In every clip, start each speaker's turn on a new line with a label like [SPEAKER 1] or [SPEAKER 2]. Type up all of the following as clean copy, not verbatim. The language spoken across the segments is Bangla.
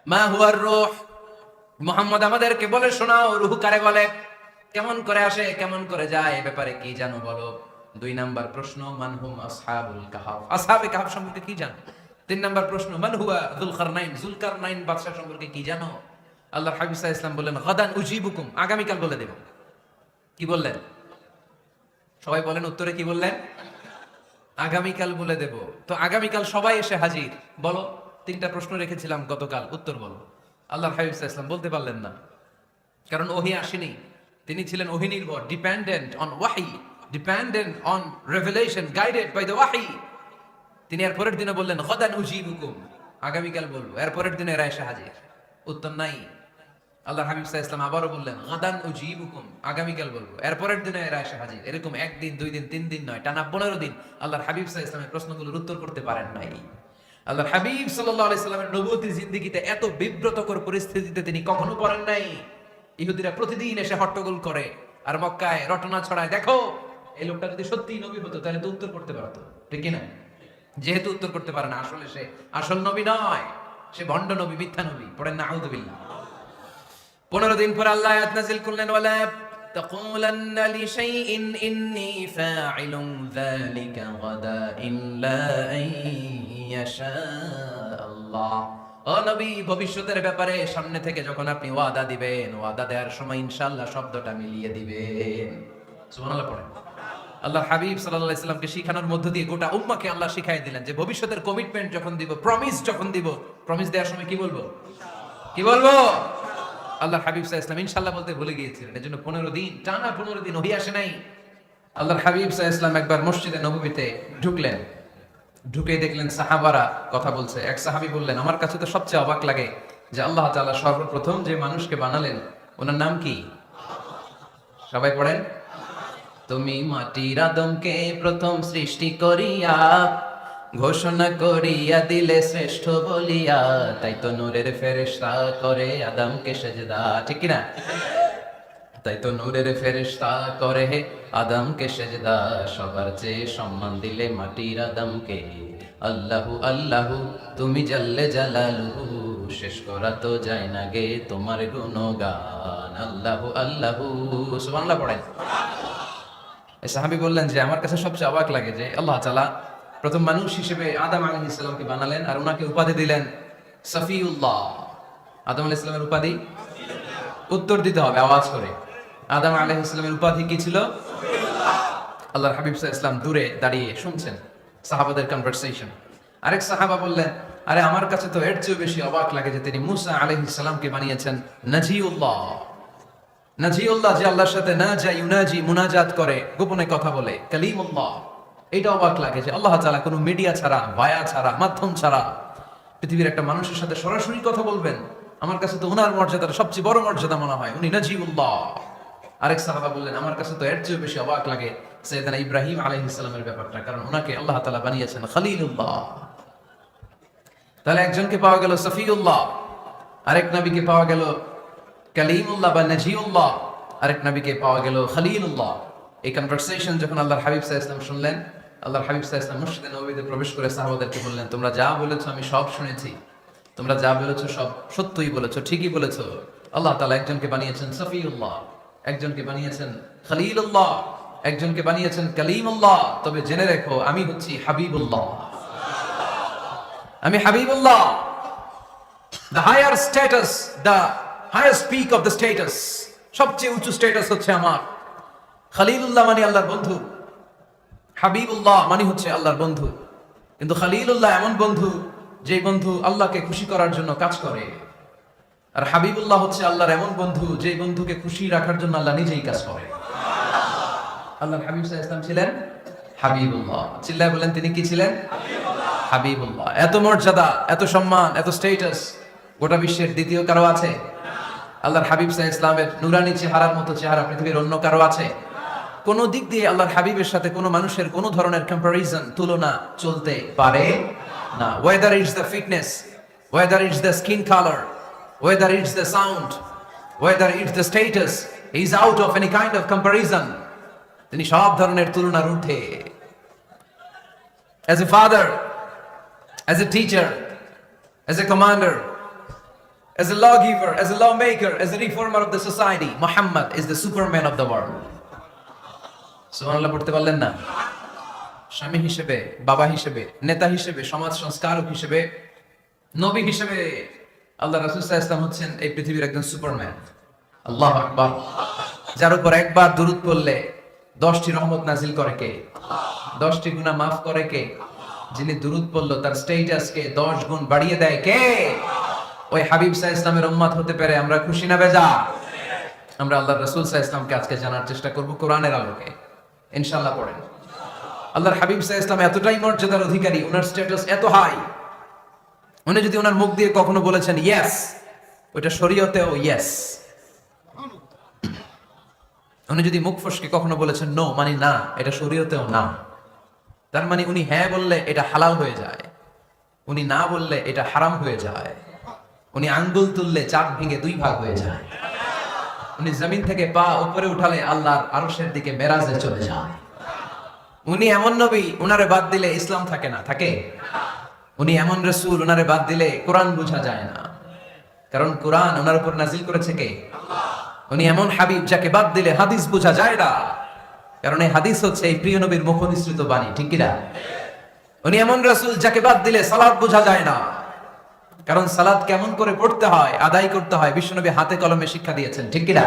[SPEAKER 1] মা হুয়ার রূহ, মুহাম্মদ আমাদেরকে বলে শোনাও রূহ কারে বলে, কেমন করে আসে, কেমন করে যায়, এ ব্যাপারে কি জানো বলো। 2 নাম্বার প্রশ্ন, মান হুম আসহাবুল কাহাফ, আসহাবে কাহাফ সম্পর্কে কি জানো। 3 নাম্বার প্রশ্ন, মান হুয়া যুলকারনাইন, যুলকারনাইন বাদশা সম্পর্কে কি জানো। আল্লাহর হাবিব সাল্লাল্লাহু আলাইহি ওয়াসাল্লাম বললেন গাদান উজিবুকুম, আগামীকাল বলে দেব। কি বললেন? সবাই বলেন উত্তরে কি বললেন? আগামীকাল বলে দেব। তো আগামীকাল সবাই এসে হাজির। বলো, 3টা প্রশ্ন রেখেছিলাম গতকাল, উত্তর বলো। আল্লাহর হাবিব সাল্লাল্লাহু আলাইহি ওয়াসাল্লাম বলতে পারলেন না, কারণ ওহী আসেনি। তিনি ছিলেন ওহী নির্ভর, ডিপেন্ডেন্ট অন ওয়াহি, dependent on revelation, guided by the ওয়াহি। তিনি এর পরের দিনে বললেন গাদান উজিবুকুম, আগামীকাল বলবো। এর পরের দিনে এরা এসে হাজির, উত্তর নাই। আল্লাহর হাবিব সাল্লাল্লাহু আলাইহি ওয়াসাল্লাম আবারও বললেন গাদান উজিবুকুম, আগামীকাল বলবো। এর পরের দিনে এরা এসে হাজির। এরকম 1 দিন 2 দিন 3 দিন নয়, টানা 15 দিন আল্লাহর হাবিব সাল্লাল্লাহু আলাইহি ওয়াসাল্লামের প্রশ্নগুলোর উত্তর করতে পারেন নাই। আল্লাহর হাবিব সাল্লাল্লাহু আলাইহি সাল্লামের নবুয়তী জিন্দেগিতে এত বিব্রতকর পরিস্থিতিতে তিনি কখনো পড়েন নাই। ইহুদিরা প্রতিদিন এসে হট্টগোল করে আর মক্কায় রটনা ছড়ায়, দেখো এই লোকটা যদি সত্যি নবী হতো তাহলে তো উত্তর করতে পারতো, ঠিক না? যেহেতু উত্তর করতে পারে না, আসলে সে আসল নবী নয়, সে ভণ্ড নবী, মিথ্যা নবী। পড়েন না আউযুবিল্লাহ। 15 দিন পর আল্লাহ আয়াত নাযিল করলেন, ওয়ালা তাকুলান্না লিশাইইন ইন্নী ফাইলুন যালিকা গাদা ইল্লা আইয়াশা আল্লাহ। ও নবী, ভবিষ্যতের ব্যাপারে সামনে থেকে যখন আপনি ওয়াদা দিবেন, ওয়াদা দেওয়ার সময় ইনশাআল্লাহ শব্দটা মিলিয়ে দিবেন। সুবহানাল্লাহ পড়েন। আল্লাহর হাবিব সাল্লাল্লাহু আলাইহি সাল্লামকে শিখানোর মধ্য দিয়ে গোটা উম্মাহকে আল্লাহ শিখাই দিলেন যে ভবিষ্যতের কমিটমেন্ট যখন দিব, প্রমিস যখন দিব, প্রমিস দেওয়ার সময় কি বলবো? কি বলবো? আল্লাহর হাবিব সাল্লাল্লাহু আলাইহি সাল্লাম ইনশাআল্লাহ বলতে ভুলে গিয়েছিলেন। এজন্য 15 দিন টানা 15 দিন ওহী আসে নাই। আল্লাহর হাবিব সাল্লাল্লাহু আলাইহি সাল্লাম একবার মসজিদে নববীতে ঢুকলেন, ঢুকেই দেখলেন সাহাবারা কথা বলছে। এক সাহাবী বললেন, আমার কাছে তো সবচেয়ে অবাক লাগে যে আল্লাহ তাআলা সর্বপ্রথম যে মানুষকে বানালেন ওনার নাম কি? সবাই পড়েন। তুমি মাটির আদমকে প্রথম সৃষ্টি করিয়া ঘোষণা করিয়া দিলে শ্রেষ্ঠ বলিয়া, তাই তো নূরের ফেরেশতা করে আদমকে সেজদা, ঠিক কি না? তাই তো নূরের ফেরেশতা করে আদমকে সেজদা, সবার চেয়ে সম্মান দিলে মাটির আদমকে। আল্লাহু আল্লাহু তুমি জাল্লে জালালুহু, শেষ করা তো যায় না গে তোমার গুণগান। আল্লাহু আল্লাহু, সুবহানাল্লাহ পড়েন। সাহাবী বললেন যে আমার কাছে সবচেয়ে অবাক লাগে যে আল্লাহ তাআলা প্রথম মানুষ হিসেবে আদম আলাইহিস সালামকে বানালেন আর ওনাকে উপাধি দিলেন সফিউল্লাহ। আদম আলাইহিস সালামের উপাধি উত্তর দিতে হবে আওয়াজ করে। আদম আলাইহিস সালামের উপাধি কি ছিল? আল্লাহর হাবিব সাল্লাল্লাহু আলাইহি ওয়াসাল্লাম দূরে দাঁড়িয়ে শুনছেন সাহাবাদের কনভারসেশন। আরেক সাহাবা বললেন, আরে আমার কাছে তো এর চেয়ে বেশি অবাক লাগে যে তিনি মুসা আলাইহিস সালামকে বানিয়েছেন নাজিউল্লাহ। নাজিউল্লাহ, যে আল্লাহর সাথে না যা ইউনাজি মুনাজাত করে, গোপনে কথা বলে, কালিমুল্লাহ। এটা অবাক লাগে যে আল্লাহ তাআলা কোনো মিডিয়া ছাড়া, ভায়া ছাড়া, মাধ্যম ছাড়া পৃথিবীর একটা মানুষের সাথে সরাসরি কথা বলবেন। আমার কাছে তো ওনার মর্যাদাটা সবচেয়ে বড় মর্যাদা মনে হয়, উনি নাজিউল্লাহ। আরেক সাহাবা বললেন, আমার কাছে তো এর চেয়ে বেশি অবাক লাগে সাইয়েদনা ইব্রাহিম আলাইহিস সালামের ব্যাপারটা, কারণ ওনাকে আল্লাহ তাআলা বানিয়েছেন খলিলুল্লাহ। তাহলে একজনকে পাওয়া গেল সফিউল্লাহ, আরেক নবীকে পাওয়া গেল কালিমুল্লাহ বা নাজিউল্লাহ, আরেক নবীকে পাওয়া গেল খলিলুল্লাহ। এই কনভারসেশন যখন আল্লাহর হাবিব সাল্লাল্লাহু আলাইহি ওয়াসাল্লাম শুনলেন, আল্লাহর হাবিব সাল্লাল্লাহু আলাইহি ওয়াসাল্লাম মসজিদে নববীতে প্রবেশ করে সাহাবাদেরকে বললেন, তোমরা যা বলেছো আমি সব শুনেছি, তোমরা যা বলেছো সব সত্যই বলেছো, ঠিকই বলেছো। আল্লাহ তাআলা একজনকে বানিয়েছেন সফিউল্লাহ, একজনকে বানিয়েছেন খলিলুল্লাহ, একজনকে বানিয়েছেন কালিমুল্লাহ। তবে জেনে রেখো আমি হচ্ছি হাবিবুল্লাহ, আমি Habibullah. The higher status, the highest peak of the status, সবচেয়ে উঁচু স্ট্যাটাস হচ্ছে আমার। খলিলুল্লাহ মানে আল্লাহর বন্ধু, হাবিবুল্লাহ মানে হচ্ছে আল্লাহর বন্ধু। কিন্তু খলিলুল্লাহ এমন বন্ধু যে বন্ধু আল্লাহকে খুশি করার জন্য কাজ করে, আর হাবিবুল্লাহ হচ্ছে আল্লাহর এমন বন্ধু যে বন্ধুকে খুশি রাখার জন্য আল্লাহ নিজেই কাজ করে। আল্লাহর হাবিব সাল্লাল্লাহু আলাইহি ওয়াসাল্লাম ছিলেন হাবিবুল্লাহ। চিল্লায় বলেন, তিনি কি ছিলেন? হাবিবুল্লাহ। এত মর্যাদা, এত সম্মান, এত স্ট্যাটাস গোটা বিশ্বের দ্বিতীয় কারো আছে? আল্লাহর হাবিব সাল্লাল্লাহু আলাইহি ওয়াসাল্লামের নুরানি চেহারার মতো চেহারা পৃথিবীর অন্য কারো আছে? কোন দিক দিয়ে আল্লাহর হাবিবের সাথে কোন মানুষের কোন ধরনের কম্পারিজন, তুলনা চলতে পারে না। Whether it's the fitness, whether it's the skin colour, whether it's the sound, whether it's the status, he is out of any kind of comparison. তিনি সব ধরনের তুলনার ঊর্ধ্বে। As a father, as a teacher, as a commander, as a lawgiver, as a lawmaker, as a reformer of the society, Muhammad is the superman of the world. সুবহানাল্লাহ পড়তে পারলেন না? স্বামী হিসেবে, বাবা হিসেবে, নেতা হিসেবে, সমাজ সংস্কারক হিসেবে, নবী হিসেবে আল্লাহ রাসূল সাল্লাল্লাহু আলাইহি ওয়াসাল্লাম হচ্ছেন এই পৃথিবীর একজন সুপারম্যান। আল্লাহু আকবার। যার উপর একবার দুরূদ পড়লে 10টি রহমত নাজিল করে কে? 10টি গুনাহ মাফ করে কে? যিনি দুরূদ পড়লো তার স্ট্যাটাসকে 10 গুণ বাড়িয়ে দেয় কে? ওই হাবিব সাল্লাল্লাহু আলাইহি ওয়াসাল্লামের উম্মত হতে পেরে আমরা খুশি না বেজা? আমরা আল্লাহর রাসূল সাল্লাল্লাহু আলাইহি ওয়াসাল্লামকে আজকে জানার চেষ্টা করব কোরআনের আলোকে। ইনশাআল্লাহ পড়েন। আল্লাহর হাবিব সাল্লাল্লাহু আলাইহি ওয়াসাল্লাম এতটাই মর্যাদার অধিকারী, ওনার স্ট্যাটাস এত হাই, উনি যদি ওনার মুখ দিয়ে কখনো বলেছেন ইয়েস, ওইটা শরীয়তেও ইয়েস। উনি যদি মুখ ফসকে কখনো বলেছেন নো, মানে না, এটা শরীয়তেও না। তার মানে উনি হ্যাঁ বললে এটা হালাল হয়ে যায়, উনি না বললে এটা হারাম হয়ে যায়। উনি আঙ্গুল তুললে চাপ ভেঙে 2 ভাগ হয়ে যায়। উনি জমিন থেকে পা উপরে উঠালে আল্লাহর আরশের দিকে মেরাজে চলে যায়। উনি এমন নবী, উনারে বাদ দিলে ইসলাম থাকে না, থাকে? উনি এমন রাসূল, উনারে বাদ দিলে কোরআন বোঝা যায় না, কারণ কোরআন ওনার উপর নাজিল করেছে কে? উনি এমন হাবিব যাকে বাদ দিলে হাদিস বোঝা যায় না, কারণ এই হাদিস হচ্ছে এই প্রিয় নবীর মুখনিসৃত বাণী, ঠিক কি না? উনি এমন রাসূল যাকে বাদ দিলে সালাত বোঝা যায় না, কারণ সালাত কেমন করে পড়তে হয়, আদায় করতে হয় বিশ্বনবী হাতে কলমে শিক্ষা দিয়েছেন, ঠিক কি না?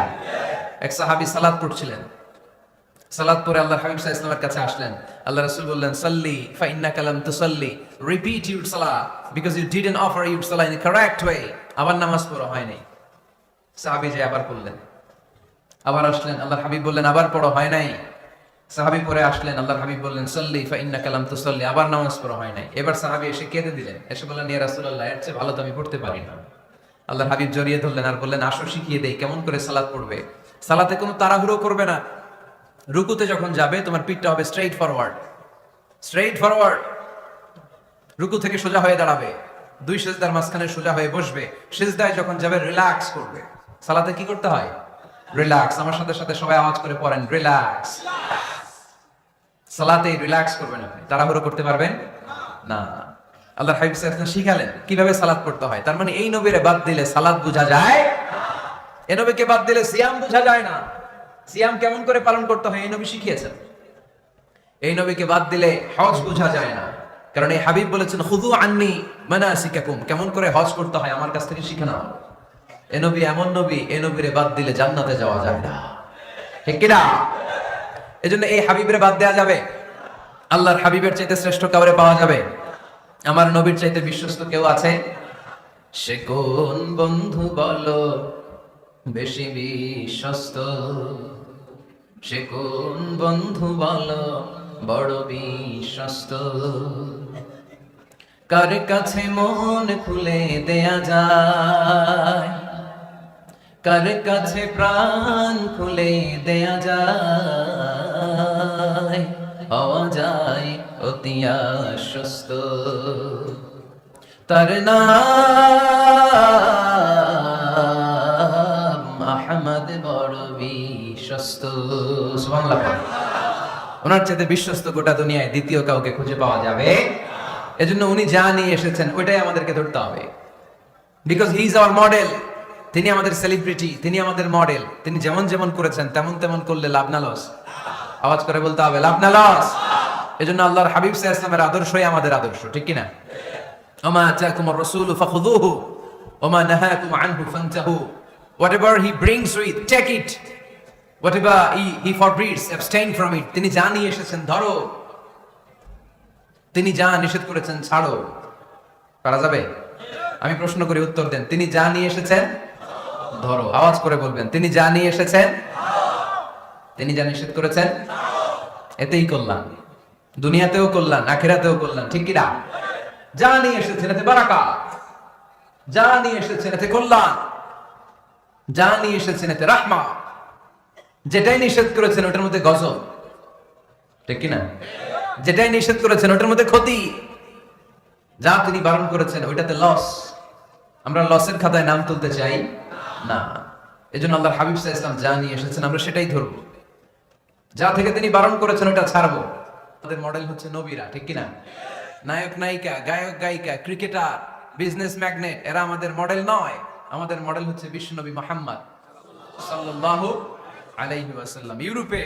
[SPEAKER 1] এক সাহাবী সালাত পড়ছিলেন, সালাত পড়ে আল্লাহর হাবিব সাল্লাল্লাহু আলাইহি ওয়াসাল্লামের কাছে আসলেন। আল্লাহ রাসূল বললেন, সাল্লি ফা ইন্নাকা লাম তুসাল্লি, রিপিট ইউর সালাত because you didn't offer your সালাত ইন দ্য কারেক্ট ওয়ে। আবার নামাজ পড়া হয় নাই। সাহাবী যে আবার পড়লেন, আবার আসলেন, আল্লাহর হাবিব বললেন আবার পড়া হয় নাই। সাহাবী পরে আসলেন, আল্লাহর হাবিব বললেন সাল্লি ফা ইন্নাকা লাম তুসাল্লি, আবার নামাজ পড়া হয় নাই। এবার সাহাবী এসে কেঁদে দিলেন, এসে বললেন ইয়া রাসূলুল্লাহ, এর চেয়ে ভালো তো আমি পড়তে পারি না। আল্লাহর হাবিব জড়িয়ে ধরলেন আর বললেন আসো শিখিয়ে দেই কেমন করে সালাত পড়বে। সালাতে কোনো তাড়াহুড়ো করবে না। রুকুতে যখন যাবে তোমার পিঠটা হবে স্ট্রেইট ফরওয়ার্ড, স্ট্রেইট ফরওয়ার্ড। রুকু থেকে সোজা হয়ে দাঁড়াবে, 2 সিজদার মাঝখানে সোজা হয়ে বসবে। সিজদায় যখন যাবে রিল্যাক্স করবে। সালাতে কি করতে হয়? রিল্যাক্স। আমার সাথে সাথে সবাই আওয়াজ করে পড়েন রিল্যাক্স। সালাতে রিল্যাক্স করবেন আপনি, তাড়াহুড়ো করতে পারবেন না। আল্লাহর হাবিব সাল্লাল্লাহু আলাইহি ওয়াসাল্লাম শিখালেন কিভাবে সালাত পড়তে হয়। তার মানে এই নবীরে বাদ দিলে সালাত বোঝা যায়, এই নবীকে বাদ দিলে সিয়াম বোঝা যায় না। সিয়াম কেমন করে পালন করতে হয় এই নবী শিখিয়েছেন। এই নবীকে বাদ দিলে হজ বোঝা যায় না, কারণ এই হাবিব বলেছেন খুযু আন্নী মানাসিকাকুম, কেমন করে হজ করতে হয় আমার কাছ থেকে শিখে নাও। এই নবী এমন নবী, এই নবীরে বাদ দিলে জান্নাতে যাওয়া যায় না, ঠিক কি না? এজন্য এই হাবিবের বাদ দেয়া যাবে? আল্লাহর হাবিবের চাইতে শ্রেষ্ঠ কাউরে পাওয়া যাবে? আমার নবীর চাইতে বিশ্বস্ত কেউ আছে? সে কোন বন্ধু বলো বেশি বিশ্বস্ত, সে কোন বন্ধু বলো বড় বিশ্বস্ত, কার কাছে মন খুলে দেয়া যায়, কার কাছে প্রাণ খুলে দেয়া যায়, হওয়া যায় অতি আশ্বস্ত। তার নাম আহমদ, বড় বিশ্বস্ত। সুবহানাল্লাহ। ওনার চাইতে বিশ্বস্ত গোটা দুনিয়ায় দ্বিতীয় কাউকে খুঁজে পাওয়া যাবে? এজন্য উনি যা নিয়ে এসেছেন ওইটাই আমাদেরকে ধরতে হবে, because he is our model. তিনি আমাদের সেলিব্রিটি, তিনি আমাদের মডেল। তিনি যেমন যেমন করেছেন তেমন তেমন করলে লাভ না লস? আওয়াজ করে বলতে হবে লাভ না লস? এজন্য আল্লাহর হাবিব সাল্লাল্লাহু আলাইহি ওয়াসাল্লামের আদর্শই আমাদের আদর্শ, ঠিক কি না? ওমা আতাকুমুর রাসূলু ফাখুযুহু ওমা নাহাকুম আনহু ফান্তাহু। Whatever he brings with, take it. Whatever he forbids, abstain from it. তিনি যা নিয়ে এসেছেন ধরো, তিনি যা নিষেধ করেছেন ছাড়ো। পারা যাবে? আমি প্রশ্ন করি উত্তর দেন। তিনি যা নিয়ে এসেছেন ধরো। আওয়াজ করে বলবেন তিনি যা নিয়ে এসেছেন, তিনি যা নিষেধ করেছেন এতেই কল্যাণ, দুনিয়াতেও কল্যাণ, আখিরাতেও কল্যাণ, ঠিক কি না? যা নিয়ে এসেছেন এতে বারাকাত, যা নিয়ে এসেছেন এতে কল্যাণ, যা নিয়ে এসেছেন এতে রাহমা। যেটাই নিষেধ করেছেন ওটার মধ্যে গজব, ঠিক কি না? যেটাই নিষেধ করেছেন ওটার মধ্যে ক্ষতি, যা তিনি বারণ করেছেন ওইটাতে লস। আমরা লসের খাতায় নাম তুলতে চাই না। এজন্য আল্লাহর হাবিব সাল্লাল্লাহু আলাইহি ওয়াসাল্লাম যা নিয়ে এসেছেন আমরা সেটাই ধরবো, যা থেকে তিনি বারণ করেছেন ওটা ছাড়বো। আমাদের মডেল হচ্ছে নবীরা, ঠিক কি না? নায়ক নায়িকা, গায়ক গায়িকা, ক্রিকেটার, বিজনেস ম্যাগনেট, এরা আমাদের মডেল নয়। আমাদের মডেল হচ্ছে বিশ্বনবী মুহাম্মদ সাল্লাল্লাহু আলাইহি ওয়াসাল্লাম। ইউরোপে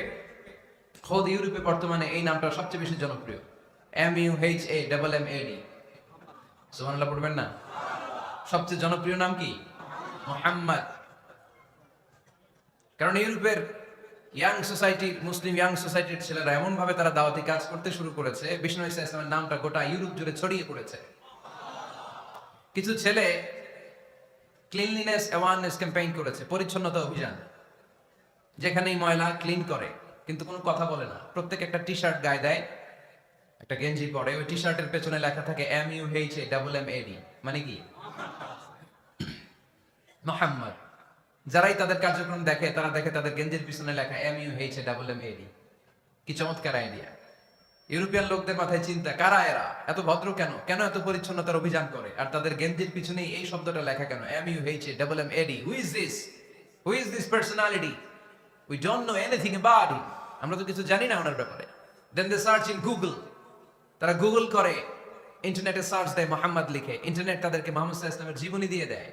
[SPEAKER 1] বর্তমানে এই নামটা সবচেয়ে বেশি জনপ্রিয়, MUHAMMAD। সুবহানাল্লাহ পড়বেন না? সবচেয়ে জনপ্রিয় নাম কি? মুহাম্মদ। কারণ ইউরোপের মুসলিম ইয়াং সোসাইটির ছেলেরা এমন ভাবে তারা দাওয়াতি কাজ করতে শুরু করেছে, বিষ্ণু ইসা ইসলামের নামটা গোটা ইউরোপ জুড়ে ছড়িয়ে পড়েছে। কিছু ছেলে ক্লিনলিনেস অ্যাওয়ারনেস ক্যাম্পেইন করেছে, পরিচ্ছন্নতা অভিযান, যেখানেই ময়লা ক্লিন করে, কিন্তু কোনো কথা বলে না। প্রত্যেক একটা টি শার্ট গায়ে দেয়, একটা গেঞ্জি পরে, ওই টি শার্টের পেছনে লেখা থাকে MUHAMMAD, মানে কি? মুহাম্মদ। যারাই তাদের কার্যক্রম দেখে, তারা দেখে তাদের গেঞ্জির পিছনে লেখা MUHAMMAD। কি চমৎকার আইডিয়া! ইউরোপিয়ান লোকদের মাথায় চিন্তা, কারা এরা, এত ভদ্র কেন, কেন এত পরিচ্ছন্নতার অভিযান করে, আর তাদের গেঞ্জির পিছনেই এই শব্দটা লেখা কেন, MUHAMMAD? Who is this personality? We don't know anything about him. আমরা তো কিছু জানি না ওনার ব্যাপারে। দেন দে সার্চ ইন গুগল। তারা গুগল করে, ইন্টারনেটে সার্চ দেয় মোহাম্মদ লিখে, ইন্টারনেট তাদেরকে মুহাম্মদ সাল্লাল্লাহু আলাইহি ওয়াসাল্লামের জীবনী দিয়ে দেয়।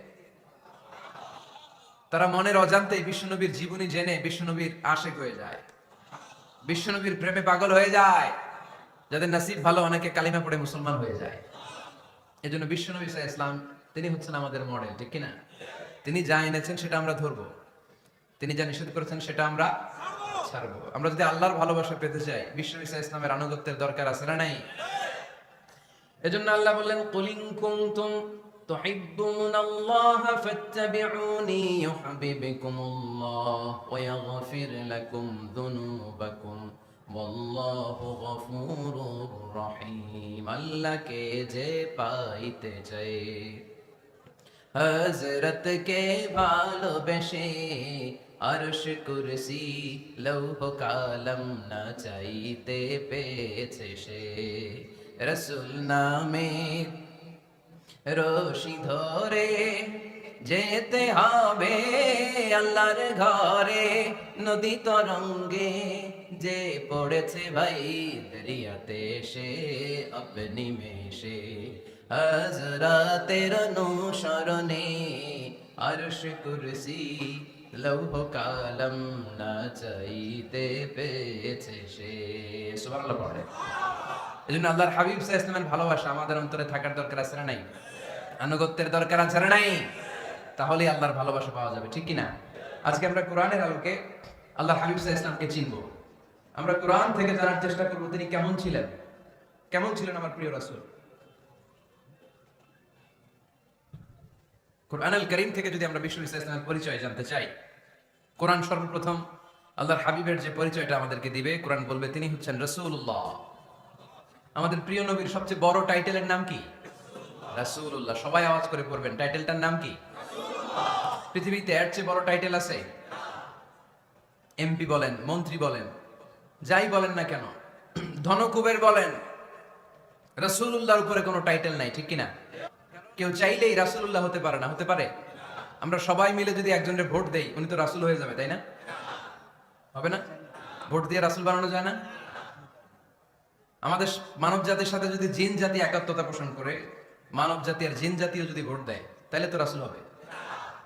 [SPEAKER 1] তারা মনের অজান্তেই বিশ্বনবীর জীবনী জেনে বিশ্বনবীর আশিক হয়ে যায়, বিশ্বনবীর প্রেমে পাগল হয়ে যায়। যাদের নসিব ভালো, অনেকে কালিমা পড়ে মুসলমান হয়ে যায়। এজন্য বিশ্বনবী সাল্লাল্লাহু আলাইহি ওয়াসাল্লাম তিনি হচ্ছেন আমাদের মডেল, ঠিক কিনা? তিনি যা এনেছেন সেটা আমরা ধরবো, তিনি যা নিষেধ করেছেন সেটা আমরা ছাড়বো। আমরা যদি আল্লাহর ভালোবাসা পেতে চাই, বিশ্বনবী সাল্লাল্লাহু আলাইহি ওয়াসাল্লামের আনুগত্যের দরকার আছে না নাই? এজন্য আল্লাহ বললেন, কুল ইন কুনতুম তুহিব্বুনাল্লাহা ফাত্তাবিউনি ইউহিব্বুকুমুল্লাহ ওয়া ইয়াগফির লাকুম যুনুবাকুম ওয়াল্লাহু গফুরুর রহিম। আল্লাহকে যে পাইতে চায়, হযরত কে ভালোবেসে, আরশ কুরসি লৌহ কালাম না চাইতে পেয়েছে সে। রাসূল নামে রশি ধরে যেতে হবে আল্লাহর ঘরে, নদী তরঙ্গে যে পড়েছে ভাই দরিয়াতে সে আপনি মেশে। হযরতের অনুসরণে আরশ কুরসি লৌহ কালাম না চাইতে পেয়েছে সে। সুবহানাল্লাহ পড়ে। এজন্য আল্লাহর হাবিব সাল্লাল্লাহু আলাইহি ওয়াসাল্লামের ভালোবাসা আমাদের অন্তরে থাকার দরকার আছে না নাই? আনুগত্যের দরকার আছে না নাই? তাহলে আল্লাহর ভালোবাসা পাওয়া যাবে, ঠিক কি না? আজকে আমরা কোরআনের আলোকে আল্লাহর হাবিব সাল্লাল্লাহু আলাইহি ওয়াসাল্লামকে চিনবো। আমরা কোরআন থেকে জানার চেষ্টা করব তিনি কেমন ছিলেন, কেমন ছিলেন আমার প্রিয় রাসূল। কোরআনুল কারীম থেকে যদি আমরা বিশ্বনবী সাল্লাল্লাহু আলাইহি ওয়াসাল্লামের পরিচয় জানতে চাই, কোরআন সর্বপ্রথম আল্লাহর হাবিবের যে পরিচয়টা আমাদেরকে দিবে, কোরআন বলবে তিনি হচ্ছেন রাসূলুল্লাহ। আমাদের প্রিয় নবীর সবচেয়ে বড় টাইটেলের নাম কি? রাসূলুল্লাহ। সবাই আওয়াজ করে পড়বেন, টাইটেলটার নাম কি? পৃথিবীতে এর চেয়ে বড় টাইটেল আছে? এমপি বলেন, মন্ত্রী বলেন, যাই বলেন না কেন, ধনকুবের বলেন, রাসূলুল্লাহর উপরে কোনো টাইটেল নাই, ঠিক কিনা? কেউ চাইলেই রাসূলুল্লাহ হতে পারে না, হতে পারে? আমরা সবাই মিলে যদি একজনের ভোট দেই, উনি তো রাসূল হয়ে যাবে, তাই না? হবে না? ভোট দিয়ে রাসূল বানানো যায় না? আমাদের মানব জাতির সাথে যদি জিন জাতি একাত্মতা পোষণ করে, মানব জাতি আর জিন জাতিও যদি ভোট দেয়, তাহলে তো রাসূল হবে।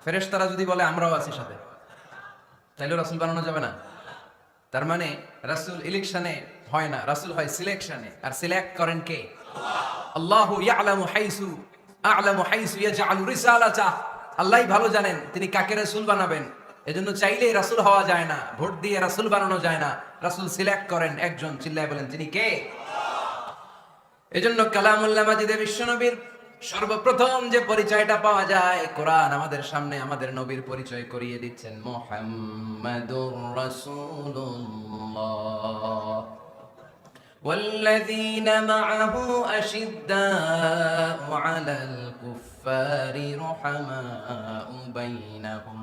[SPEAKER 1] ফেরেশতারা যদি বলে আমরাও আছি সাথে, তাহলে রাসূল বানানো যাবে না। তার মানে রাসূল ইলেকশনে হয় না, রাসূল হয় সিলেকশনে। আর সিলেক্ট করেন কে? আল্লাহু ইয়ালামু হাইসু ইয়াজআলু রিসালাতা। আল্লাহই ভালো জানেন তিনি কাকে রাসূল বানাবেন। এজন্য চাইলেই রাসূল হওয়া যায় না, ভোট দিয়ে রাসূল বানানো যায় না। রাসূল সিলেক্ট করেন একজন, চিল্লায় বলেন তিনি কে? এজন্য কালামুল্লাহ মাজিদে বিশ্বনবীর সর্বপ্রথম যে পরিচয়টা পাওয়া যায়, কোরআন আমাদের সামনে আমাদের নবীর পরিচয় করিয়ে দিচ্ছেন, মুহাম্মাদুর রাসূলুল্লাহ والذين معه أشداء على الكفار رحماء بينهم।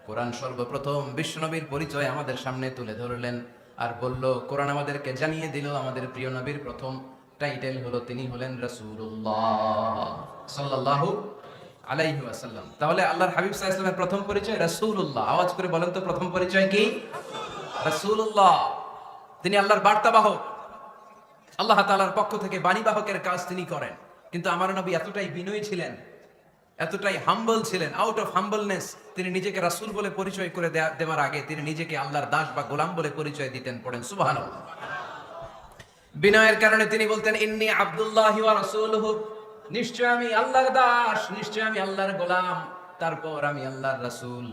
[SPEAKER 1] কোরআন সর্বপ্রথম বিশ্বনবীর পরিচয় আমাদের সামনে তুলে ধরলেন আর বলল, কোরআন আমাদেরকে জানিয়ে দিল আমাদের প্রিয় নবীর প্রথম টাইটেল হলো তিনি হলেন রাসূলুল্লাহ সাল্লাল্লাহু আলাইহি ওয়াসাল্লাম। তাহলে আল্লাহর হাবিব সাল্লাল্লাহু আলাইহি ওয়াসাল্লামের প্রথম পরিচয় রাসূলুল্লাহ। আওয়াজ করে বলেন তো, প্রথম পরিচয় কি? রাসূলুল্লাহ। তিনি আল্লাহর বার্তাবাহক, আল্লাহ তাআলার পক্ষ থেকে বাণীবাহকের কাজ তিনি করেন। কিন্তু আমার নবী এতটাই বিনয়ী ছিলেন, এতটাই হাম্বল ছিলেন, আউট অফ হাম্বলনেস তিনি নিজেকে রাসূল বলে পরিচয় করে দেওয়ার আগে তিনি নিজেকে আল্লাহর দাস বা গোলাম বলে পরিচয় দিতেন। পড়েন সুবহানাল্লাহ। বিনয়ের কারণে তিনি বলতেন ইন্নী আব্দুল্লাহি ওয়া রাসূলুহু, নিশ্চয় আমি আল্লাহর দাস, নিশ্চয় আমি আল্লাহর গোলাম, তারপর আমি আল্লাহর রাসূল।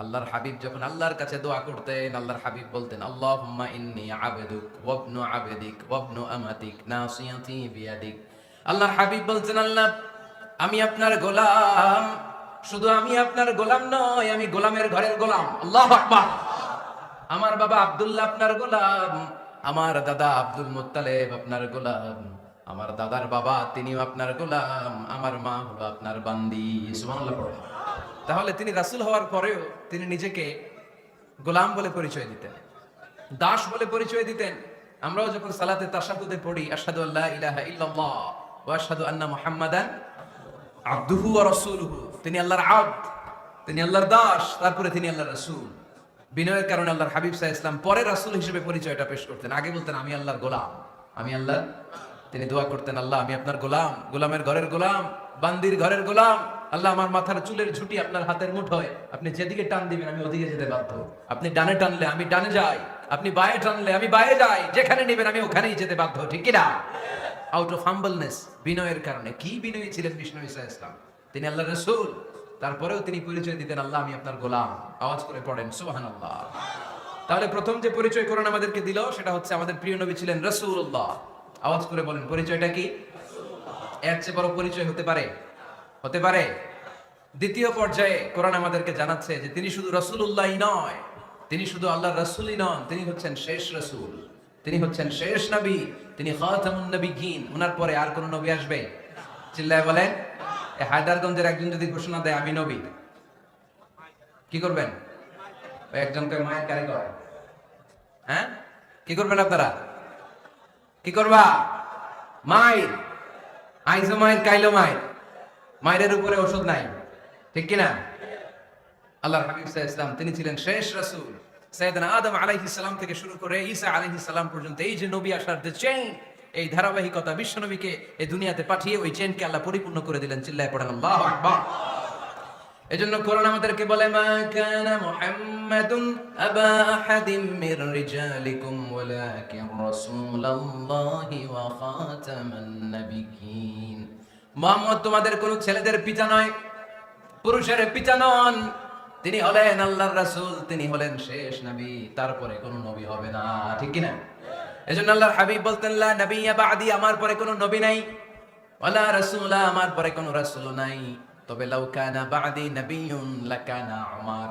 [SPEAKER 1] আল্লাহর হাবিব যখন আল্লাহর কাছে দোয়া করতেন, আল্লাহর হাবিব বলতেন আল্লাহুম্মা ইন্নী আবদুক ওয়া ইবনু আবদিক ওয়া ইবনু আমাতিক নাসিয়াতি বিয়াদিক। আল্লাহর হাবিব বলতেন আল্লাহ আমি আপনার গোলাম, শুধু আমি আপনার গোলাম নয়, আমি গোলামের ঘরের গোলাম। আল্লাহু আকবার। আমার বাবা আব্দুল্লাহ আপনার গোলাম, আমার দাদা আব্দুল মুত্তালিব আপনার গোলাম, আমার দাদার বাবা তিনিও আপনার গোলাম, আমার মা হলো আপনার বান্দি। সুবহানাল্লাহ পড়ে। তাহলে তিনি রাসূল হওয়ার পরেও তিনি নিজেকে গোলাম বলে পরিচয় দিতেন, দাস বলে পরিচয় দিতেন। আমরাও যখন সালাতে তাশাহুদে পড়ি আশহাদু আল্লা ইলাহা ইল্লাল্লাহ ওয়া আশহাদু আন্না মুহাম্মাদান আবদুহু ওয়া রাসূলুহু, তিনি আল্লাহর আবদ, তিনি আল্লাহর দাস, তারপরে তিনি আল্লাহর রাসূল। বিনয়ের কারণে আল্লাহর হাবিব সাল্লাল্লাহু আলাইহি ওয়াসাল্লাম পরে রাসূল হিসেবে পরিচয়টা পেশ করতেন। আগে বলতেন আমি আল্লাহর গোলাম, আমি আল্লাহ। তিনি দোয়া করতেন আল্লাহ আমি আপনার গোলাম, গোলামের ঘরের গোলাম, বান্দির ঘরের গোলাম। আল্লাহ আমার মাথার চুলের ঝুঁটি আপনার হাতের মুঠোয়, আপনি যেদিকে টান দিবেন আমি ওদিকে যেতে বাধ্য। আপনি ডানে টানলে আমি ডানে যাই, আপনি বায়ে টানলে আমি বায়ে যাই, যেখানে নেবেন আমি ওখানেই যেতে বাধ্য। ঠিক কি না? আউট অফ হাম্বলনেস, বিনয়ের কারণে। কি বিনয়ী ছিলেন বিষ্ণু ঈসা ইসলাম, তিনি আল্লাহর রাসূল, তারপরেও তিনি পরিচয় দিতেন আল্লাহ আমি আপনার গোলাম। আওয়াজ করে পড়েন সুবহানাল্লাহ। তাহলে প্রথম যে পরিচয় কোরআন আমাদেরকে দিল সেটা হচ্ছে আমাদের প্রিয় নবী ছিলেন রাসূলুল্লাহ। আওয়াজ করে বলেন পরিচয়টা কি? এর চেয়ে বড় পরিচয় হতে পারে? হতে পারে? দ্বিতীয় পর্যায়ে কোরআন আমাদেরকে জানাচ্ছে যে তিনি শুধু রাসূলুল্লাহই নয়, তিনি শুধু আল্লাহর রাসূলই নন, তিনি হচ্ছেন শেষ রাসূল, তিনি হচ্ছেন শেষ নবী, তিনি খাতামুন নবিয়্যিন। ওনার পরে আর কোন নবী আসবে? চিল্লায় বলেন। এই হায়দারগঞ্জের একজন যদি ঘোষণা দেয় আমি নবী, কি করবেন? ওই একজনকে মায়ের কারে করে, হ্যাঁ কি করবেন আপনারা? কি করবা? মায়ের আইজো মায়ের কাইলো মায়ের, মায়ের উপরে ওষুধ নাই, ঠিক কিনা? আল্লাহর হাবিব সাল্লাল্লাহু আলাইহি ওয়াসাল্লাম তিনি ছিলেন শেষ রাসূল। সাইয়েদনা আদম আলাইহিস সালাম থেকে শুরু করে ঈসা আলাইহিস সালাম পর্যন্ত এই যে নবী আসার যে চেইন, এই ধারাবাহিকতা, বিশ্ব নবীকে এই দুনিয়াতে পাঠিয়ে ওই চেইনকে আল্লাহ পরিপূর্ণ করে দিলেন। চিল্লায় পড়েন আল্লাহু আকবার। এজন্য কোরআন আমাদেরকে বলে মা কানা মুহাম্মাদুন আবা আহাদিম মির রিজালিকুম ওয়ালাকিন রাসূলুল্লাহি ওয়া খাতামান নাবিয়্যিন। মুহাম্মদ তোমাদের কোন ছেলেদের পিতা নয়, পুরুষের পিতা নন, তিনি হলেন আল্লাহর রাসূল, তিনি হলেন শেষ নবী, তারপরে কোন নবী হবে না। ঠিক কি না? এজন্য আল্লাহর হাবিব বলতেন লা নাবিয়্যা বা'দি, আমার পরে কোন নবী নাই, ওয়ালা রাসূলা, আমার পরে কোন রাসূল নাই। তবে লাউ কানা বা'দি নাবিয়্যুন লাকানা উমর,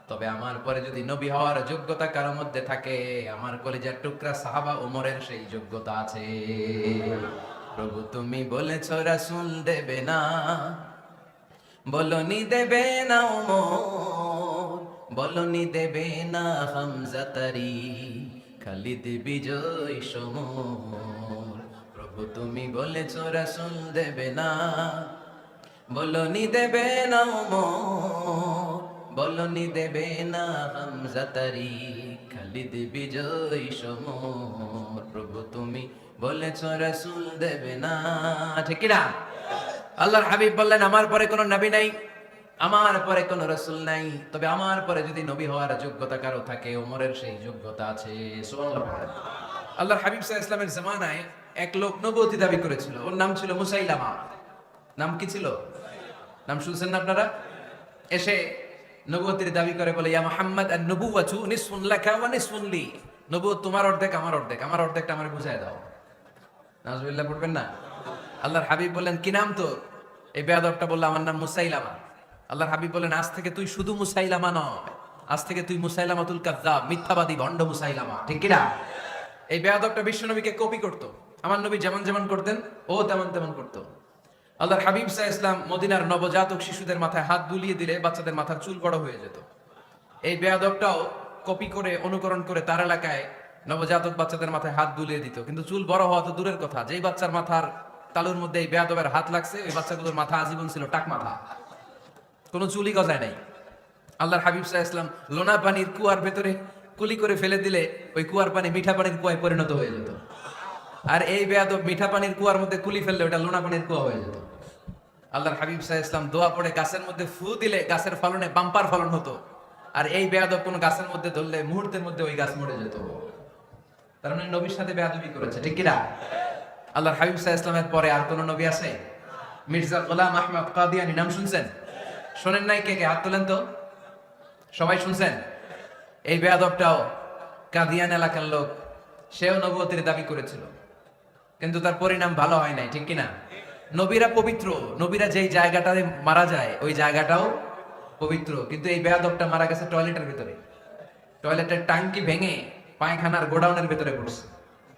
[SPEAKER 1] তবে আমার পরে যদি নবী হওয়ার যোগ্যতা কারোর মধ্যে থাকে, আমার কলিজার টুকরা সাহাবা ওমরের সেই যোগ্যতা আছে। প্রভু তুমি বলেছো রাসূল দেবে না, বলনি দেবে না ওমর, বলনি দেবে না হামজা তারি, খালিদ বিজয় সমর। প্রভু তুমি বলেছো রাসূল দেবে না, বলনি দেবে না ওমর, বলনি দেবে না হামজা তারি, খালিদ বিজয় সমর। প্রভু তুমি বলেছো রাসূল দেবে না। ঠিক কি না? আল্লাহর হাবিব বললেন আমার পরে কোনো নবী নাই, আমার পরে কোনো রাসূল নাই, তবে আমার পরে যদি নবী হওয়ার যোগ্যতা কারো থাকে, ওমরের সেই যোগ্যতা আছে। সুবহানাল্লাহ। আল্লাহর হাবিব সাল্লাল্লাহু আলাইহি ওয়াসাল্লামের জামানায় এক লোক নবুয়তি দাবি করেছিল, ওর নাম ছিল মুসাইলামা। নাম কি ছিল? নাম শুনছেন না আপনারা? এসে নবুয়তির দাবি করে বলে ইয়া মুহাম্মদ আন-নবুওয়াতু নিসফুন লাকা ওয়া নিসফুন লি, নবুয়ত তোমার অর্ধেক আমার অর্ধেক, আমার অর্ধেকটা আমারে বুঝায় দাও। নাউজুবিল্লাহ পড়বেন না? আল্লাহর হাবিব বললেন কি নাম তোর? এই বেয়াদবটা বলল আমার নাম মুসাইলামা। আল্লাহর হাবিব বললেন আজ থেকে তুই শুধু মুসাইলামা নয়, আজ থেকে তুই মুসাইলামাতুল কাযযাব, মিথ্যাবাদী ভণ্ড মুসাইলামা। ঠিক কি না? এই বেয়াদবটা বিশ্ব নবীকে কপি করত, আমার নবী যেমন যেমন করতেন ও তেমন তেমন করত। আল্লাহর হাবিব সাল্লাল্লাহু আলাইহি ওয়াসাল্লাম মদিনার নবজাতক শিশুদের মাথায় হাত বুলিয়ে দিলে বাচ্চাদের মাথার চুল বড় হয়ে যেত। এই বেয়াদবটাও কপি করে অনুকরণ করে তার এলাকায় নবজাতক বাচ্চাদের মাথায় হাত বুলিয়ে দিত, কিন্তু চুল বড় হওয়া তো দূরের কথা, যেই বাচ্চার মাথার তালুর মধ্যে এই বেয়াদবের হাত লাগছে ওই বাচ্চাগুলোর মাথা আজীবন ছিল টাক মাথা, কোনো চুলই গজায় নাই। আল্লাহর হাবিব সাল্লাল্লাহু আলাইহি ওয়াসাল্লাম লোনা পানির কুয়ার ভেতরে কুলি করে ফেলে দিলে ওই কুয়ার পানি মিঠা পানির কুয়ায় পরিণত হয়ে যেত, আর এই বেয়াদব মিঠা পানির কুয়ার মধ্যে কুলি ফেললে ওটা লোনা পানির কুয়া হয়ে যেত। আল্লাহর হাবিব সাল্লাল্লাহু আলাইহি ওয়াসাল্লাম দোয়া পড়ে গাছের মধ্যে ফু দিলে গাছের ফলনে বাম্পার ফলন হতো, আর এই বেয়াদব কোন গাছের মধ্যে ধরলে মুহূর্তের মধ্যে ওই গাছ মরে যেত। তার মানে নবীর সাথে বেয়াদবি করেছে, ঠিক কি না? আল্লাহর হাবিব সাল্লাল্লাহু আলাইহি ওয়াসাল্লামের পরে আর কোন নবী আছে? মির্জা গোলাম আহমদ কাদিয়ানী নাম শুনছেন? শোনেন নাই? কে কে হাত তোলেন তো। সবাই শুনছেন? এই বেয়াদবটাও কাদিয়ান এলাকার লোক, সেও নবুয়তের দাবি করেছিল, কিন্তু তার পরিণাম ভালো হয় নাই, ঠিক কিনা? নবীরা পবিত্র, নবীরা যেই জায়গাটাতে মারা যায় ওই জায়গাটাও পবিত্র, কিন্তু এই বেয়াদবটা মারা গেছে টয়লেটের ভিতরে। টয়লেটের টাঙ্কি ভেঙে পায়খানার গোডাউনের ভিতরে পড়ছে।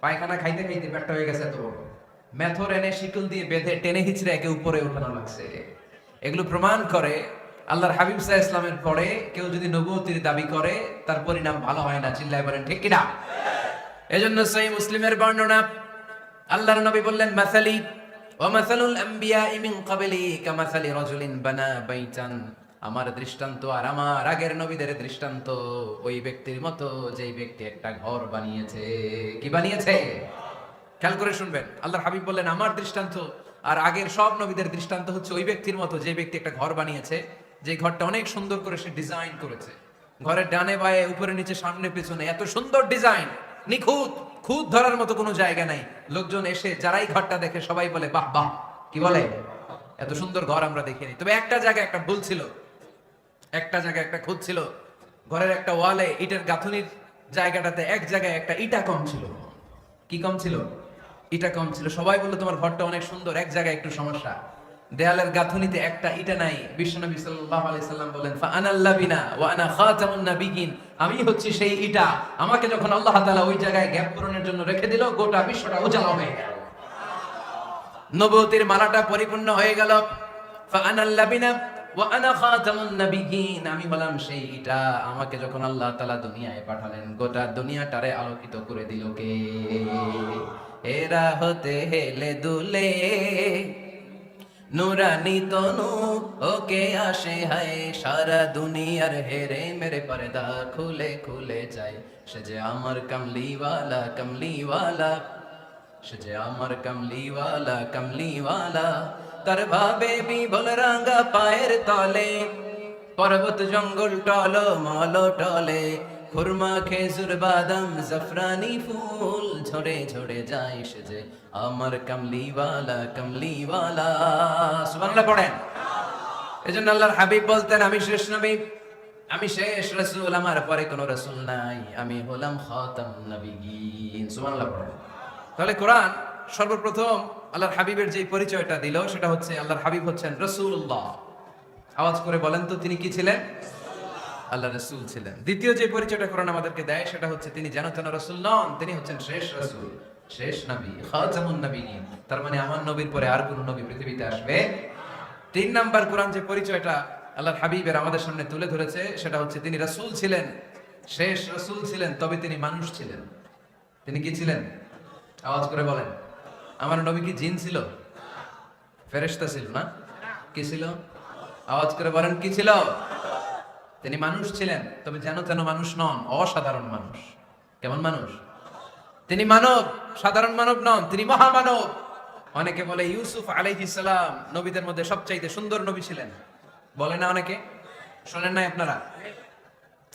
[SPEAKER 1] পায়খানা খাইতে খাইতে পেটটা হয়ে গেছে এত বড়, মেথর এনে শিকল দিয়ে বেঁধে টেনে হিচড়ে একে উপরে উঠানো লাগছে। এগুলো প্রমাণ করে আল্লাহর হাবিব সাল্লাল্লাহু আলাইহি ওয়াসাল্লামের পরে কেউ যদি নবুয়তির দাবি করে তার পরিণাম ভালো হয় না। চিল্লায় বলেন ঠিক কিনা? এজন্য সহিহ মুসলিমের বর্ণনা, আল্লাহর নবী বললেন, মাসালি ওয়া মাসালুল আমবিয়াই মিন ক্বাবলি কামাসালি রাজুলিন বানা বাইতান। আমার দৃষ্টান্ত আর আমার আগের নবীদের দৃষ্টান্ত ওই ব্যক্তির মতো যেই ব্যক্তি একটা ঘর বানিয়েছে। কি বানিয়েছে? খেয়াল করে শুনবেন। আল্লাহর হাবিব বললেন, আমার দৃষ্টান্ত আর আগের সব নবীদের দৃষ্টান্ত হচ্ছে ওই ব্যক্তির মতো যে ব্যক্তি একটা ঘর বানিয়েছে, যে ঘরটা অনেক সুন্দর করে সে ডিজাইন করেছে। ঘরের ডানে বায়ে উপরে নিচে সামনে পেছনে এত সুন্দর ডিজাইন, নিখুঁত, খুঁত ধরার মতো কোনো জায়গা নাই। লোকজন এসে যারাই ঘরটা দেখে সবাই বলে বাহ বাহ, কি বলে, এত সুন্দর ঘর আমরা দেখিনি। তবে একটা জায়গায় একটা ভুল ছিল, একটা জায়গায় একটা খুঁত ছিল। ঘরের একটা ওয়ালে ইটের গাঁথুনির জায়গাটাতে এক জায়গায় একটা ইটা কম ছিল। কি কম ছিল? ইটা কম ছিল। সবাই বললো তোমার ঘরটা অনেক সুন্দর, এক জায়গায় একটু সমস্যা, দেয়ালের গাঁথুনিতে একটা ইটা নাই। বিশ্বনবী সাল্লাল্লাহু আলাইহি সাল্লাম বলেন, ফাআনাল লাবিনা ওয়া আনা খাতামুন নাবিয়িন, আমি হচ্ছি সেই ইটা। আমাকে যখন আল্লাহ তাআলা ওই জায়গায় গ্যাপ পূরণের জন্য রেখে দিল, গোটা বিশ্বটা উজালা হয়ে গেল, নবুয়তির মালাটা পরিপূর্ণ হয়ে গেল। ফাআনাল লাবিনা ওয়া আনা খাতামুন নাবিয়িন, আমি হলাম সেই ইটা। আমাকে যখন আল্লাহ তাআলা দুনিয়ায় পাঠালেন, গোটা দুনিয়াটারে আলোকিত করে দিল কে? এরা হতে হেলে দুলে নুরানি তনু ওকে আসে হায়, সারা দুনিয়ার হেরে মেরে পর্দা খুলে খুলে যায়। সে যে আমার কামলিওয়ালা কামলিওয়ালা, সে যে আমার কামলিওয়ালা কামলিওয়ালা। তার ভাবে বিবল রাঙ্গা পায়ের তলে, পর্বত জঙ্গল টল মল টলে, খুরমা খেজুর বাদাম জাফরানি ফুল ঝরে ঝরে যায়। সে যে আমার কামলিওয়ালা কামলিওয়ালা। সুবহানাল্লাহ পড়েন। এজন্য আল্লাহর হাবিব বলতেন, আমি শেষ নবী, আমি শেষ রাসূল, আমার পরে কোনো রাসূল নাই, আমি হলাম খাতামুন নাবিয়িন। সুবহানাল্লাহ পড়েন। তাহলে কোরআন সর্বপ্রথম আল্লাহর হাবিবের যে পরিচয়টা দিল সেটা হচ্ছে আল্লাহর হাবিব হচ্ছেন রাসূলুল্লাহ। আওয়াজ করে বলেন তো, তিনি কি ছিলেন? আল্লাহ রাসূল ছিলেন। দ্বিতীয় যে পরিচয়টা কোরআন আমাদেরকে দেয় সেটা হচ্ছে তিনি যেন তেন রাসূল নন, তিনি হচ্ছেন শেষ রাসূল, শেষ নবী, খাতামুন নাবিয়িন। তার মানে আমার নবীর পরে আর কোন নবী পৃথিবীতে আসবে। তিন নাম্বার কোরআন যে পরিচয়টা আল্লাহর হাবিবের আমাদের সামনে তুলে ধরেছে সেটা হচ্ছে তিনি রাসূল ছিলেন, শেষ রাসূল ছিলেন, তবে তিনি মানুষ ছিলেন। তিনি কি ছিলেন? আওয়াজ করে বলেন। আমার নবী কি জিন ছিল? ফেরেশতা ছিল না? কি ছিল? আওয়াজ করে বলেন, কি ছিল? তিনি মানুষ ছিলেন, তবে যেন তেন মানুষ নন, অসাধারণ মানুষ। কেমন মানুষ? তিনি মানব, সাধারণ মানব নন, তিনি মহামানব। অনেকে বলে ইউসুফ আলাইহিস সালাম নবীদের মধ্যে সবচাইতে সুন্দর নবী ছিলেন, বলে না অনেকে? শোনেন নাই আপনারা?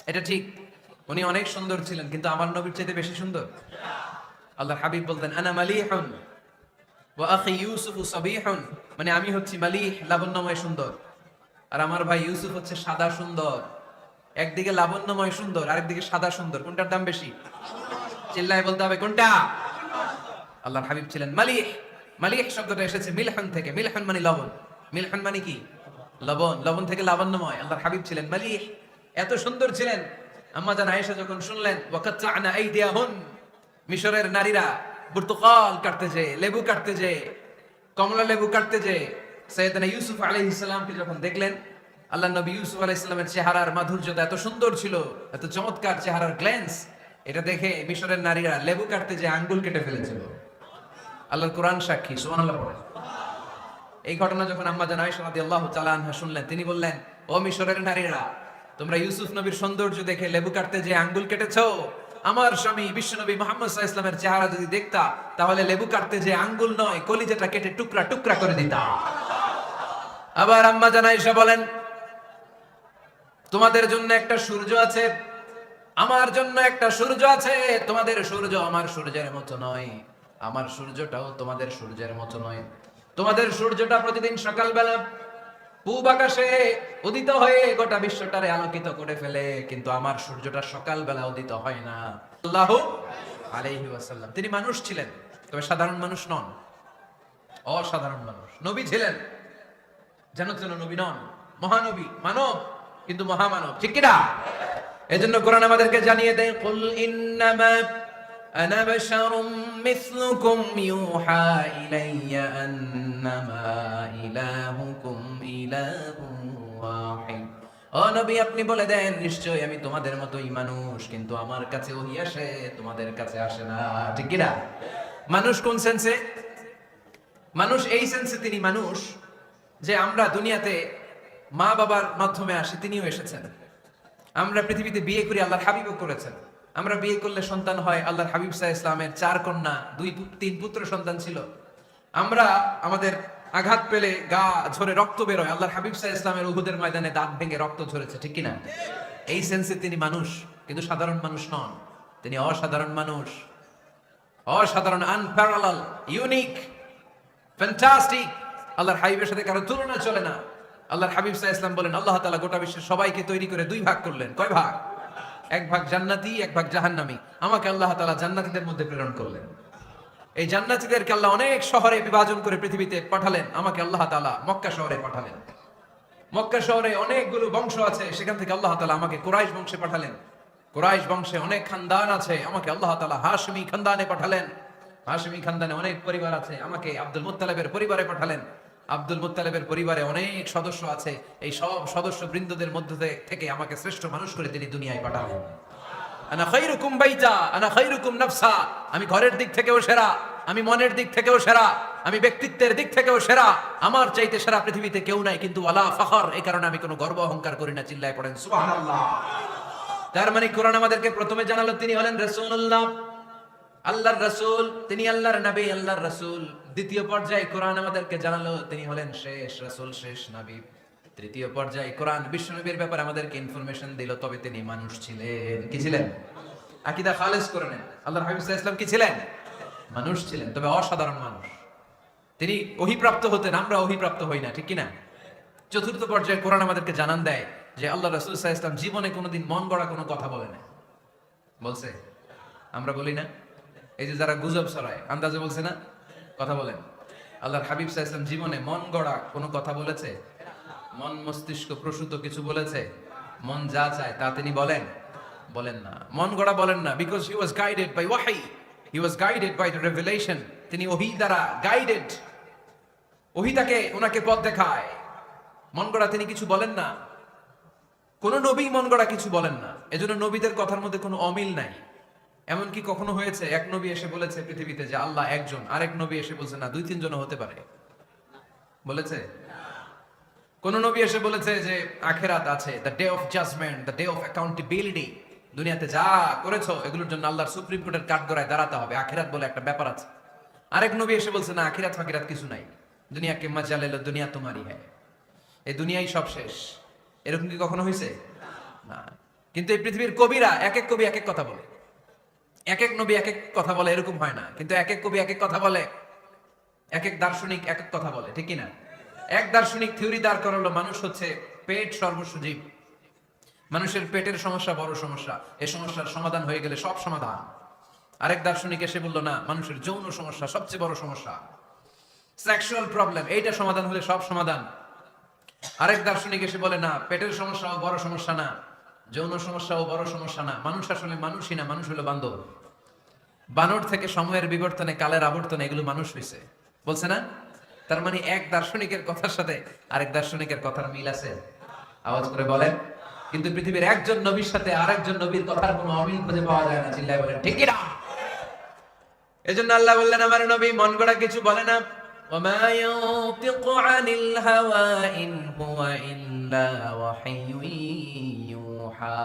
[SPEAKER 1] এটা ঠিক, উনি অনেক সুন্দর ছিলেন, কিন্তু আমার নবীর চাইতে বেশি সুন্দর। আল্লাহর হাবিব বলতেন, আনা মালিহুন ওয়া আখি ইউসুফ সাবিহুন, মানে আমি হচ্ছি মালিহ, লাবণ্যময় সুন্দর, আর আমার ভাই ইউসুফ হচ্ছে সাদা সুন্দর। একদিকে লাবণ্যময় সুন্দর, আরেকদিকে সাদা সুন্দর, কোনটার দাম বেশি? চিল্লায় বলতে হবে কোনটা? আল্লাহর হাবিব ছিলেন মালিহ। মালিহ শব্দটা এসেছে মিলহান থেকে, মিলহান মানে লবণ, মিলহান মানে কি? লবণ, লবণ থেকে লাবণ্যময়। আল্লাহর হাবিব ছিলেন মালিহ, এত সুন্দর ছিলেন। আম্মা জান আয়েশা যখন শুনলেন ওয়াকাতআনা আইদিয়াহুন, মিশরের নারীরা বুর্তুকাল কাটতে যায়, লেবু কাটতে যায়, কমলা লেবু কাটতে যায়, সাইয়েদনা ইউসুফ আলাইহিস সালামকে যখন দেখলেন, আল্লাহ নবী ইউসুফ আলাইহিস সালামের চেহারার মাধুর্যতা এত সুন্দর ছিল, এত চমৎকার চেহারার গ্ল্যান্স, এটা দেখে মিশরের নারীরা লেবু কাটতে যে আঙ্গুল কেটে ফেলেছিল। আল্লাহর কোরআন সাক্ষী, সুবহানাল্লাহ পড়েন। এই ঘটনা যখন আম্মা জান আয়েশা রাদিয়াল্লাহু তাআলা আনহা শুনলেন, তিনি বললেন, ও মিশরের নারীরা, তোমরা ইউসুফ নবীর সৌন্দর্য দেখে লেবু কাটতে যে আঙ্গুল কেটেছো, আমার স্বামী বিশ্বনবী মুহাম্মদ সাল্লাল্লাহু আলাইহি ওয়াসাল্লামের চেহারা যদি দেখতা, তাহলে লেবু কাটতে যে আঙ্গুল নয়, কলিজাটা কেটে টুকরা টুকরা করে দিতা। আবার আম্মা জান আয়েশা বলেন, তোমাদের জন্য একটা সূর্য আছে, আমার জন্য একটা সূর্য আছে। তোমাদের সূর্য আমার সূর্যের মতো নয়, আমার সূর্যটাও তোমাদের সূর্যের মতো নয়। তোমাদের সূর্যটা প্রতিদিন সকালবেলা পূব আকাশে উদিত হয়ে গোটা বিশ্বটারে আলোকিত করে ফেলে, কিন্তু আমার সূর্যটা সকালবেলা উদিত হয় না। সাল্লাল্লাহু আলাইহি ওয়াসাল্লাম তিনি মানুষ ছিলেন, তবে সাধারণ মানুষ নন, অসাধারণ মানুষ। নবী ছিলেন, যেন তেন নবী নন, মহানবী, মানব কিন্তু মহামানব, ঠিক কিনা? এজন্য কোরআন আমাদেরকে জানিয়ে দেয়, কুল ইন্নামা আনা বাশারুম মিসলুকুম ইউহা ইলাইয়া আন্নামা ইলাহুকুম ইলাহুন ওয়াহিদ। ও নবী, আপনি বলে দেন, নিশ্চয়ই আমি তোমাদের মতোই মানুষ, কিন্তু আমার কাছে ওহী আসে, তোমাদের কাছে আসে না, ঠিক কিনা? মানুষ কোন সেন্সে? মানুষ এই সেন্সে তিনি মানুষ যে আমরা দুনিয়াতে মা বাবার মাধ্যমে আসি, তিনিও এসেছেন। আমরা পৃথিবীতে বিয়ে করি, আল্লাহর হাবিবও করেছেন। আমরা বিয়ে করলে সন্তান হয়, আল্লাহর হাবিব সাল্লাল্লাহু আলাইহি ইসলামের 4 কন্যা, 3 পুত্র সন্তান ছিল। আমরা আমাদের আঘাত পেলে গা ঝরে রক্ত বেরোয়, আল্লাহর হাবিব সাল্লাল্লাহু আলাইহি ইসলামের উহুদের ময়দানে দাঁত ভেঙে রক্ত ঝরেছে, ঠিক কিনা? এই সেন্সে তিনি মানুষ, কিন্তু সাধারণ মানুষ নন, তিনি অসাধারণ মানুষ, অসাধারণ, আনপ্যারালাল, ইউনিক, ফ্যান্টাস্টিক। আল্লাহর হাবিবের সাথে কারো তুলনা চলে না। আল্লাহর হাবিব সাল্লাল্লাহু আলাইহি ওয়াসাল্লাম বলেন, আল্লাহ তাআলা গোটা বিশ্বের সবাইকে তৈরি করে 2 ভাগ করলেন। কয় ভাগ? 1 ভাগ জান্নাতি, 1 ভাগ জাহান্নামী। আমাকে আল্লাহ তাআলা জান্নাতীদের মধ্যে প্রেরণ করলেন। এই জান্নাতীদেরকে আল্লাহ অনেক শহরে বিভাজন করে পৃথিবীতে পাঠালেন, আমাকে আল্লাহ তাআলা মক্কা শহরে পাঠালেন। মক্কা শহরে অনেকগুলো বংশ আছে, সেখান থেকে আল্লাহ তাআলা আমাকে কুরাইশ বংশে পাঠালেন। কুরাইশ বংশে অনেক খানদান আছে, আমাকে আল্লাহ তাআলা হাশমি খানদানে পাঠালেন। হাশমি খানদানে অনেক পরিবার আছে, আমাকে আব্দুল মুত্তালিবের পরিবারে পাঠালেন। আব্দুল মুত্তালিবের পরিবারে অনেক সদস্য আছে, এই সব সদস্য বৃন্দদের মধ্যে থেকে আমাকে শ্রেষ্ঠ মানুষ করে তিনি দুনিয়ায় পাঠালেন। আনা খায়রুকুম বাইতা আনা খায়রুকুম নাফসা, আমি ঘরের দিক থেকেও সেরা, আমি মনের দিক থেকেও সেরা, আমি ব্যক্তিত্বের দিক থেকেও সেরা, আমার চাইতে সেরা পৃথিবীতে কেউ নাই। কিন্তু ওয়ালা ফখর, এই কারণে আমি কোনো গর্ব অহংকার করি না। চিল্লায় পড়েন সুবহানাল্লাহ। তার মানে কোরআন আমাদেরকে প্রথমে জানালো তিনি হলেন রাসূলুল্লাহ, আল্লাহর রাসূল, তিনি আল্লাহর নবী, আল্লাহর রাসূল। দ্বিতীয় পর্যায়ে কোরআন আমাদেরকে জানালো তিনি হলেন শেষ রাসূল, শেষ নবী। তৃতীয় পর্যায়ে কোরআন বিশ্বনবীর ব্যাপারে আমাদেরকে ইনফরমেশন দিল, তবে তিনি মানুষ ছিলেন। কি ছিলেন? আকীদা খালেস করে নেন, আল্লাহর হাবিব সাল্লাল্লাহু আলাইহি ওয়াসাল্লাম কি ছিলেন? মানুষ ছিলেন, তবে অসাধারণ মানুষ। তিনি ওহীপ্রাপ্ত হতেন, আমরা ওহীপ্রাপ্ত হই না, ঠিক কি না? চতুর্থ পর্যায়ে কোরআন আমাদেরকে জানান দেয় যে আল্লাহ রাসূল সাল্লাল্লাহু আলাইহি ওয়াসাল্লাম জীবনে কোনোদিন মন গড়া কোনো কথা বলে না। বলছে? আমরা বলি না? এই যে যারা গুজব ছড়ায়, আন্দাজে বলছে না, কথা বলেন। আল্লাহর হাবিব সাল্লাল্লাহু আলাইহি ওয়াসাল্লাম জীবনে মন গড়া কোনো কথা বলেছে? মন মস্তিষ্ক প্রসূত কিছু বলেছে? মন যা চায় তা তিনি বলেন? বলেন না, মন গড়া বলেন না। Because he was guided by ওয়াহি, he was guided by the revelation. তিনি ওহী দ্বারা গাইডেড, ওহী তাকে ওনাকে পথ দেখায়। মন গড়া তিনি কিছু বলেন না, কোন নবী মন গড়া কিছু বলেন না। এজন্য নবীদের কথার মধ্যে কোনো অমিল নাই। এমনকি কখনো হয়েছে এক নবী এসে বলেছে পৃথিবীতে যে আল্লাহ একজন, আরেক নবী এসে বলছে না 2-3 জন হতে পারে? বলেছে? কোন নবী এসে বলেছে যে আখিরাত আছে, the day of judgement, the day of accountability, দুনিয়াতে যা করেছো এগুলোর জন্য আল্লাহর সুপ্রিম কোর্টের কাঠগড়ায় দাঁড়াতে হবে, আখিরাত বলে একটা ব্যাপার আছে? আরেক নবী এসে বলছে না, আখিরাত ফাকিরাত কিছু নাই, দুনিয়াকে মজা লেলো, দুনিয়া তোমারই হ্যায়, এই দুনিয়াই সব শেষ। এরকম কি কখনো হয়েছে? না। কিন্তু এই পৃথিবীর কবিরা, এক এক কবি এক এক কথা বলে, এক এক নবী এক এক কথা বলে, এরকম হয় না। কিন্তু এক এক কবি এক এক কথা বলে, এক এক দার্শনিক এক এক কথা বলে, ঠিক কি না? এক দার্শনিক থিওরি দাঁড় করালো মানুষ হচ্ছে পেট সর্বস্ব জীব, মানুষের পেটের সমস্যা বড় সমস্যা, এই সমস্যার সমাধান হয়ে গেলে সব সমাধান। আরেক দার্শনিক এসে বললো না, মানুষের যৌন সমস্যা সবচেয়ে বড় সমস্যা, সেক্সুয়াল প্রবলেম, এইটা সমাধান হলে সব সমাধান। আরেক দার্শনিক এসে বলে না, পেটের সমস্যাও বড় সমস্যা না, যৌন সমস্যাও বড় সমস্যা না, মানুষ আসলে মানুষই না, মানুষ হলো বান্দর। বানর থেকে সময়ের বিবর্তনে, কালের আবর্তনে এগুলো মানুষ হয়েছে, বলছে না? তার মানে এক দার্শনিকের কথার সাথে আরেক দার্শনিকের কথার মিল আছে? আওয়াজ করে বলেন। কিন্তু পৃথিবীর একজন নবীর সাথে আরেকজন নবীর কথার কোনো অমিল খুঁজে পাওয়া যায় না, চিল্লায় বলেন ঠিক না? এজন্য আল্লাহ বললেন আমার নবী মন গড়া কিছু বলে না। ওমা ইয়ানতিকু আনিল হাওয়া ইন হুয়া ইল্লা ওয়াহিয়ুন ইউহা।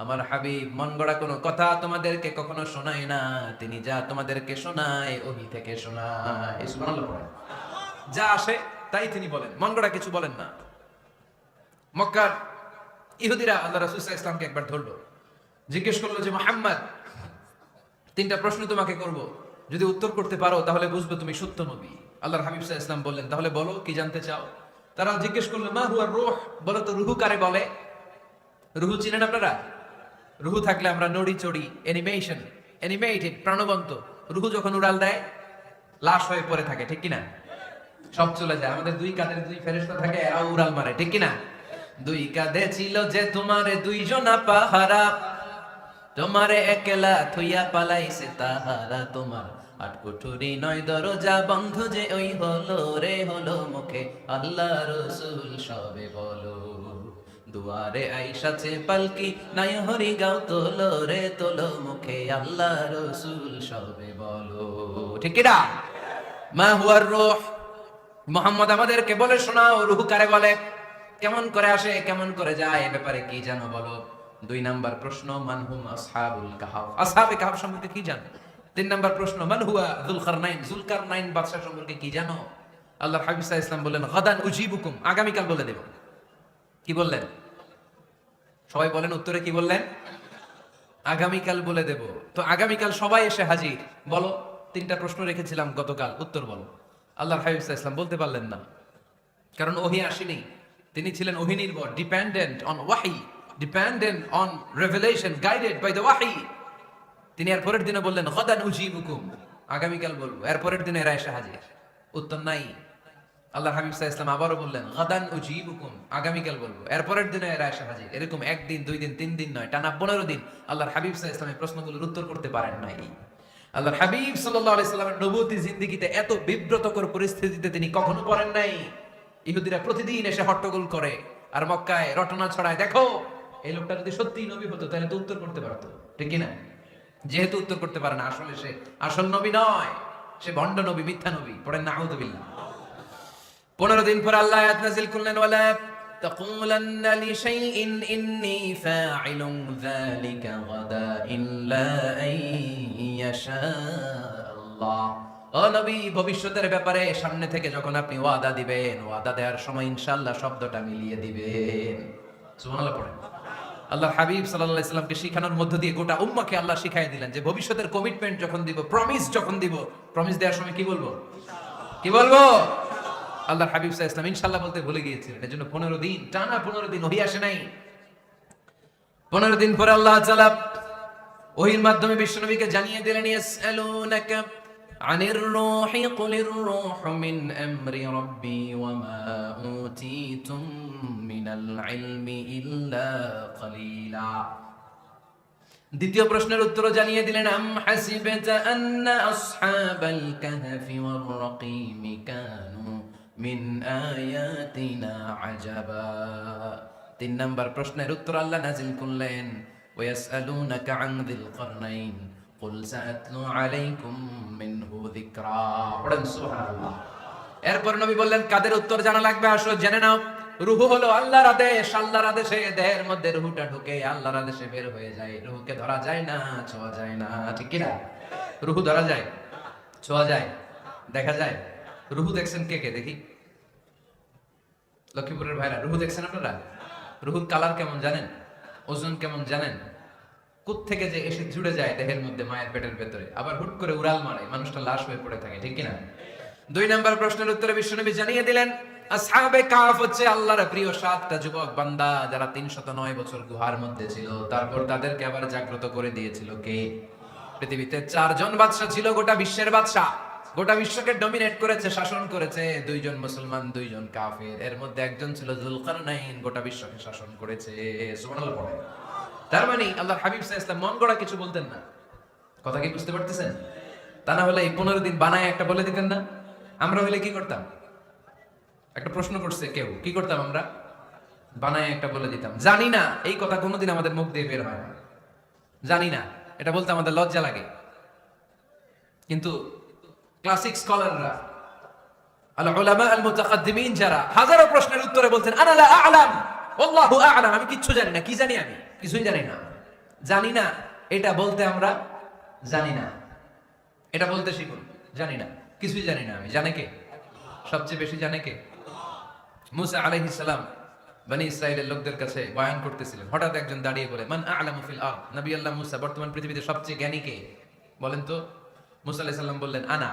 [SPEAKER 1] আমার হাবিব মন গড়া কোনো কথা তোমাদেরকে কখনো শোনায় না, তিনি যা তোমাদেরকে শোনায় ওহী থেকে শোনায়। সুবহানাল্লাহ। যা আসে তাই তিনি বলেন, মন গড়া কিছু বলেন না। মক্কার ইহুদিরা আল্লাহ রাসূল সাল্লাল্লাহু আলাইহি ওয়াসাল্লামকে একবার ধরলো, জিজ্ঞেস করলো যে মুহাম্মদ, তিনটা প্রশ্ন তোমাকে করব, যদি উত্তর করতে পারো তাহলে বুঝবে তুমি সত্য নবী। আল্লাহর হাবিব সাল্লাল্লাহু আলাইহি ওয়াসাল্লাম বললেন, তাহলে বলো কি জানতে চাও। তারা জিজ্ঞেস করলো মা হুয়া রূহ, বলো তো রুহু কারে বলে। রুহু চিনেন আপনারা? রুহু থাকলে আমরা নড়ি চড়ি, অ্যানিমেটেড, প্রাণবন্ত। রুহু যখন উড়াল দেয় লাশ হয়ে পড়ে থাকে, ঠিক কিনা? সব চলে যায়। আমাদের দুই কাঁধের দুই ফেরেশতা থাকে, এরাও উড়াল মারে, ঠিক কিনা? দুই কাঁধে ছিল যে তোমারে দুইজনা পাহারা, তোমারে একলা থইয়া পালাইছে তাহারা। তোমার আট কুঠুরি নয় দরজা বন্ধ যে ওই হলো রে হলো মুখে আল্লাহ রসুল সবে বলো। দুয়ারে আইসাছে পালকি নাই হরি গাও তোলো রে তোলো মুখে আল্লাহ রসুল সবে বলো, ঠিক কিনা? মা হুয়ার রূহ, মুহাম্মদ আমাদেরকে বলে শোনাও রূহ কারে বলে, কেমন করে আসে, কেমন করে যায়, এ ব্যাপারে কি জানো বলো। দুই নাম্বার প্রশ্ন মানহুম আসহাবুল কাহাফ, আসহাবে কাহাফ সম্পর্কে কি জানো। তিন নাম্বার প্রশ্ন মান হুয়া যুলকারনাইন, যুলকারনাইন বাদশা সম্পর্কে কি জানো। আল্লাহর হাবিব সাল্লাল্লাহু আলাইহি ওয়াসাল্লাম বললেন গাদান উজিবুকুম, আগামীকাল বলে দেব। কি বললেন? সবাই বলেন উত্তরে কি বললেন? আগামীকাল বলে দেব। তো আগামীকাল সবাই এসে হাজির। বলো, তিনটা প্রশ্ন রেখেছিলাম গতকাল, উত্তর বলো। আল্লাহর হাবিব সাল্লাল্লাহু আলাইহি ওয়াসাল্লাম বলতে পারলেন না, কারণ ওহী আসেনি। তিনি ছিলেন ওহী নির্ভর, ডিপেন্ডেন্ট অন ওয়াহি, dependent on revelation, guided by the ওয়াহি। তিনি এর পরের দিনে বললেন গাদান উজিবুকুম, আগামীকাল বলবো। এর পরের দিনে এরা এসে হাজির, উত্তর নাই। আল্লাহর হাবিব সাল্লাল্লাহু আলাইহি ওয়াসাল্লাম আবারও বললেন গাদান উজিবুকুম, আগামীকাল বলবো। এর পরের দিনে এরা এসে হাজির। এরকম একদিন, দুই দিন, তিন দিন নয়, টানা 15 দিন আল্লাহর হাবিব সাল্লাল্লাহু আলাইহি ওয়াসাল্লাম এই প্রশ্নগুলোর উত্তর করতে পারেন নাই। আল্লাহর হাবিব সাল্লাল্লাহু আলাইহি ওয়াসাল্লামের নবুয়তী জিন্দেগিতে এত বিব্রতকর পরিস্থিতিতে তিনি কখনো পড়েন নাই। ইহুদিরা প্রতিদিন এসে হট্টগোল করে আর মক্কায় রটনা ছড়ায়, দেখো এই লোকটা যদি সত্যিই নবী হতো তাহলে তো উত্তর করতে পারতো, ঠিক কি না? যেহেতু উত্তর করতে পারে না, আসলে সে আসল নবী নয়, সে ভণ্ড নবী, মিথ্যা নবী। পড়েন নাউযুবিল্লাহ। 15 দিন পর আল্লাহ আয়াত নাযিল করলেন ওয়ালা তাকুলান্না লিশাইইন ইন্নী ফাইলুন যালিকা গাদা ইল্লা আইয়াশা আল্লাহ। ও নবী, ভবিষ্যতের ব্যাপারে সামনে থেকে যখন আপনি ওয়াদা দিবেন, ওয়াদা দেওয়ার সময় ইনশাআল্লাহ শব্দটা মিলিয়ে দিবেন। সুবহানাল্লাহ পড়েন। আল্লাহ হাবিব সাল্লাল্লাহু আলাইহি সাল্লামকে শিখানোর মধ্য দিয়ে গোটা উম্মাহকে আল্লাহ শিখাই দিলেন যে ভবিষ্যতের কমিটমেন্ট যখন দিব, প্রমিস যখন দিব, প্রমিস দেওয়ার সময় কি বলবো? কি বলবো? আল্লাহর হাবিব সাল্লাল্লাহু আলাইহি ওয়াসাল্লাম ইনশাআল্লাহ বলতে ভুলে গিয়েছিলেন। এজন্য 15 দিন, টানা 15 দিন ওহী আসে নাই। 15 দিন পরে আল্লাহ তাআলা ওহীর মাধ্যমে বিশ্বনবীকে জানিয়ে দিলেন ইয়াসআলুনাকা আনির রূহি কুলির রূহু মিন আমরি রাব্বি ওয়া মা উতীতুম মিনাল ইলমি ইল্লা কালিলা। দ্বিতীয় প্রশ্নের উত্তর জানিয়ে দিলেন আম হাসিবাতা আন্না আসহাবাল কাহফি ওয়ার রাকিম কানু মিন আয়াতিনা আজাবা। 3 নাম্বার প্রশ্নের উত্তর আল্লাহ নাযিল করলেন ওয়ায়াসআলুনাকা আন যিল কারনাইন কুল সাআতলু আলাইকুম মিনহু যিকরা। পড়েন সুবহানাল্লাহ। এরপর নবী বললেন কাদের উত্তর জানা লাগবে, আসো জেনে নাও। রূহ হলো আল্লাহর আদেশ, আল্লাহর আদেশে দেহের মধ্যে রূহটা ঢুকে আল্লাহর আদেশে বের হয়ে যায়। রূহকে ধরা যায় না, ছোঁয়া যায় না, ঠিক কি না? রূহ ধরা যায়, ছোঁয়া যায়, দেখা যায়। রূহ দেখছেন কে কে? দেখি লক্ষ্মীপুরের ভাইরা, রূহ দেখছেন আপনারা? রূহুর কালার কেমন জানেন? ওজন কেমন জানেন? কোত্থেকে যে এসে জুড়ে যায় দেহের মধ্যে, মায়ের পেটের ভেতরে, আবার হুট করে উড়াল মারে, মানুষটা লাশ হয়ে পড়ে থাকে, ঠিক কিনা? 2 নাম্বার প্রশ্নের উত্তরে বিশ্বনবী জানিয়ে দিলেন আসহাবে কাহফ হচ্ছে আল্লাহর প্রিয় 7টা যুবক বান্দা যারা 309 বছর গুহার মধ্যে ছিল। তারপর তাদেরকে আবার জাগ্রত করে দিয়েছিল কে? পৃথিবীতে 4 জন বাদশা ছিল, গোটা বিশ্বের বাদশা, গোটা বিশ্বকে ডমিনেট করেছে, শাসন করেছে। 2 জন মুসলমান, 2 জন কাফের। এর মধ্যে একজন ছিল যুলকারনাইন, গোটা বিশ্বকে শাসন করেছে। সুবহানাল্লাহ পড়ে। তার মানে আল্লাহর হাবিব সাল্লাল্লাহু আলাইহি ওয়াসাল্লাম মন গড়া কিছু বলতেন না। কথা কি বুঝতে পারতেছেন? তা না হলে এই 15 দিন বানায় একটা বলে দিতেন না? আমরা হলে কি করতাম? একটা প্রশ্ন করছে কেউ, কি করতাম আমরা? বানায় একটা বলে দিতাম। জানি না, এই কথা কোনোদিন আমাদের মুখ দিয়ে বের হয় না। জানি না, এটা বলতে আমাদের লজ্জা লাগে। কিন্তু ক্লাসিক স্কলাররা, আল উলামা আল মুতাকাদ্দিমিন, যারা হাজারো প্রশ্নের উত্তরে বলতেন আনা লা আ'লাম ওয়াল্লাহু আ'লাম, আমি কিচ্ছু জানি না। কি জানি? আমি কিছুই জানি না। জানি না এটা বলতে আমরা জানি না, এটা বলতে শিখুন। জানি না, কিছুই জানি না আমি। জানে কে? সবচেয়ে বেশি জানে কে? মুসা আলাইহিস সালাম বনি ইসরাইলের লোকদের কাছে বয়ান করতেছিলেন, হঠাৎ একজন দাঁড়িয়ে বলে, মান আ'লামু ফিল আরদ, নবী আল্লাহ মুসা, বর্তমান পৃথিবীতে সবচেয়ে জ্ঞানী কে বলেন তো? মুসা আলাইহিস সালাম বললেন, আনা,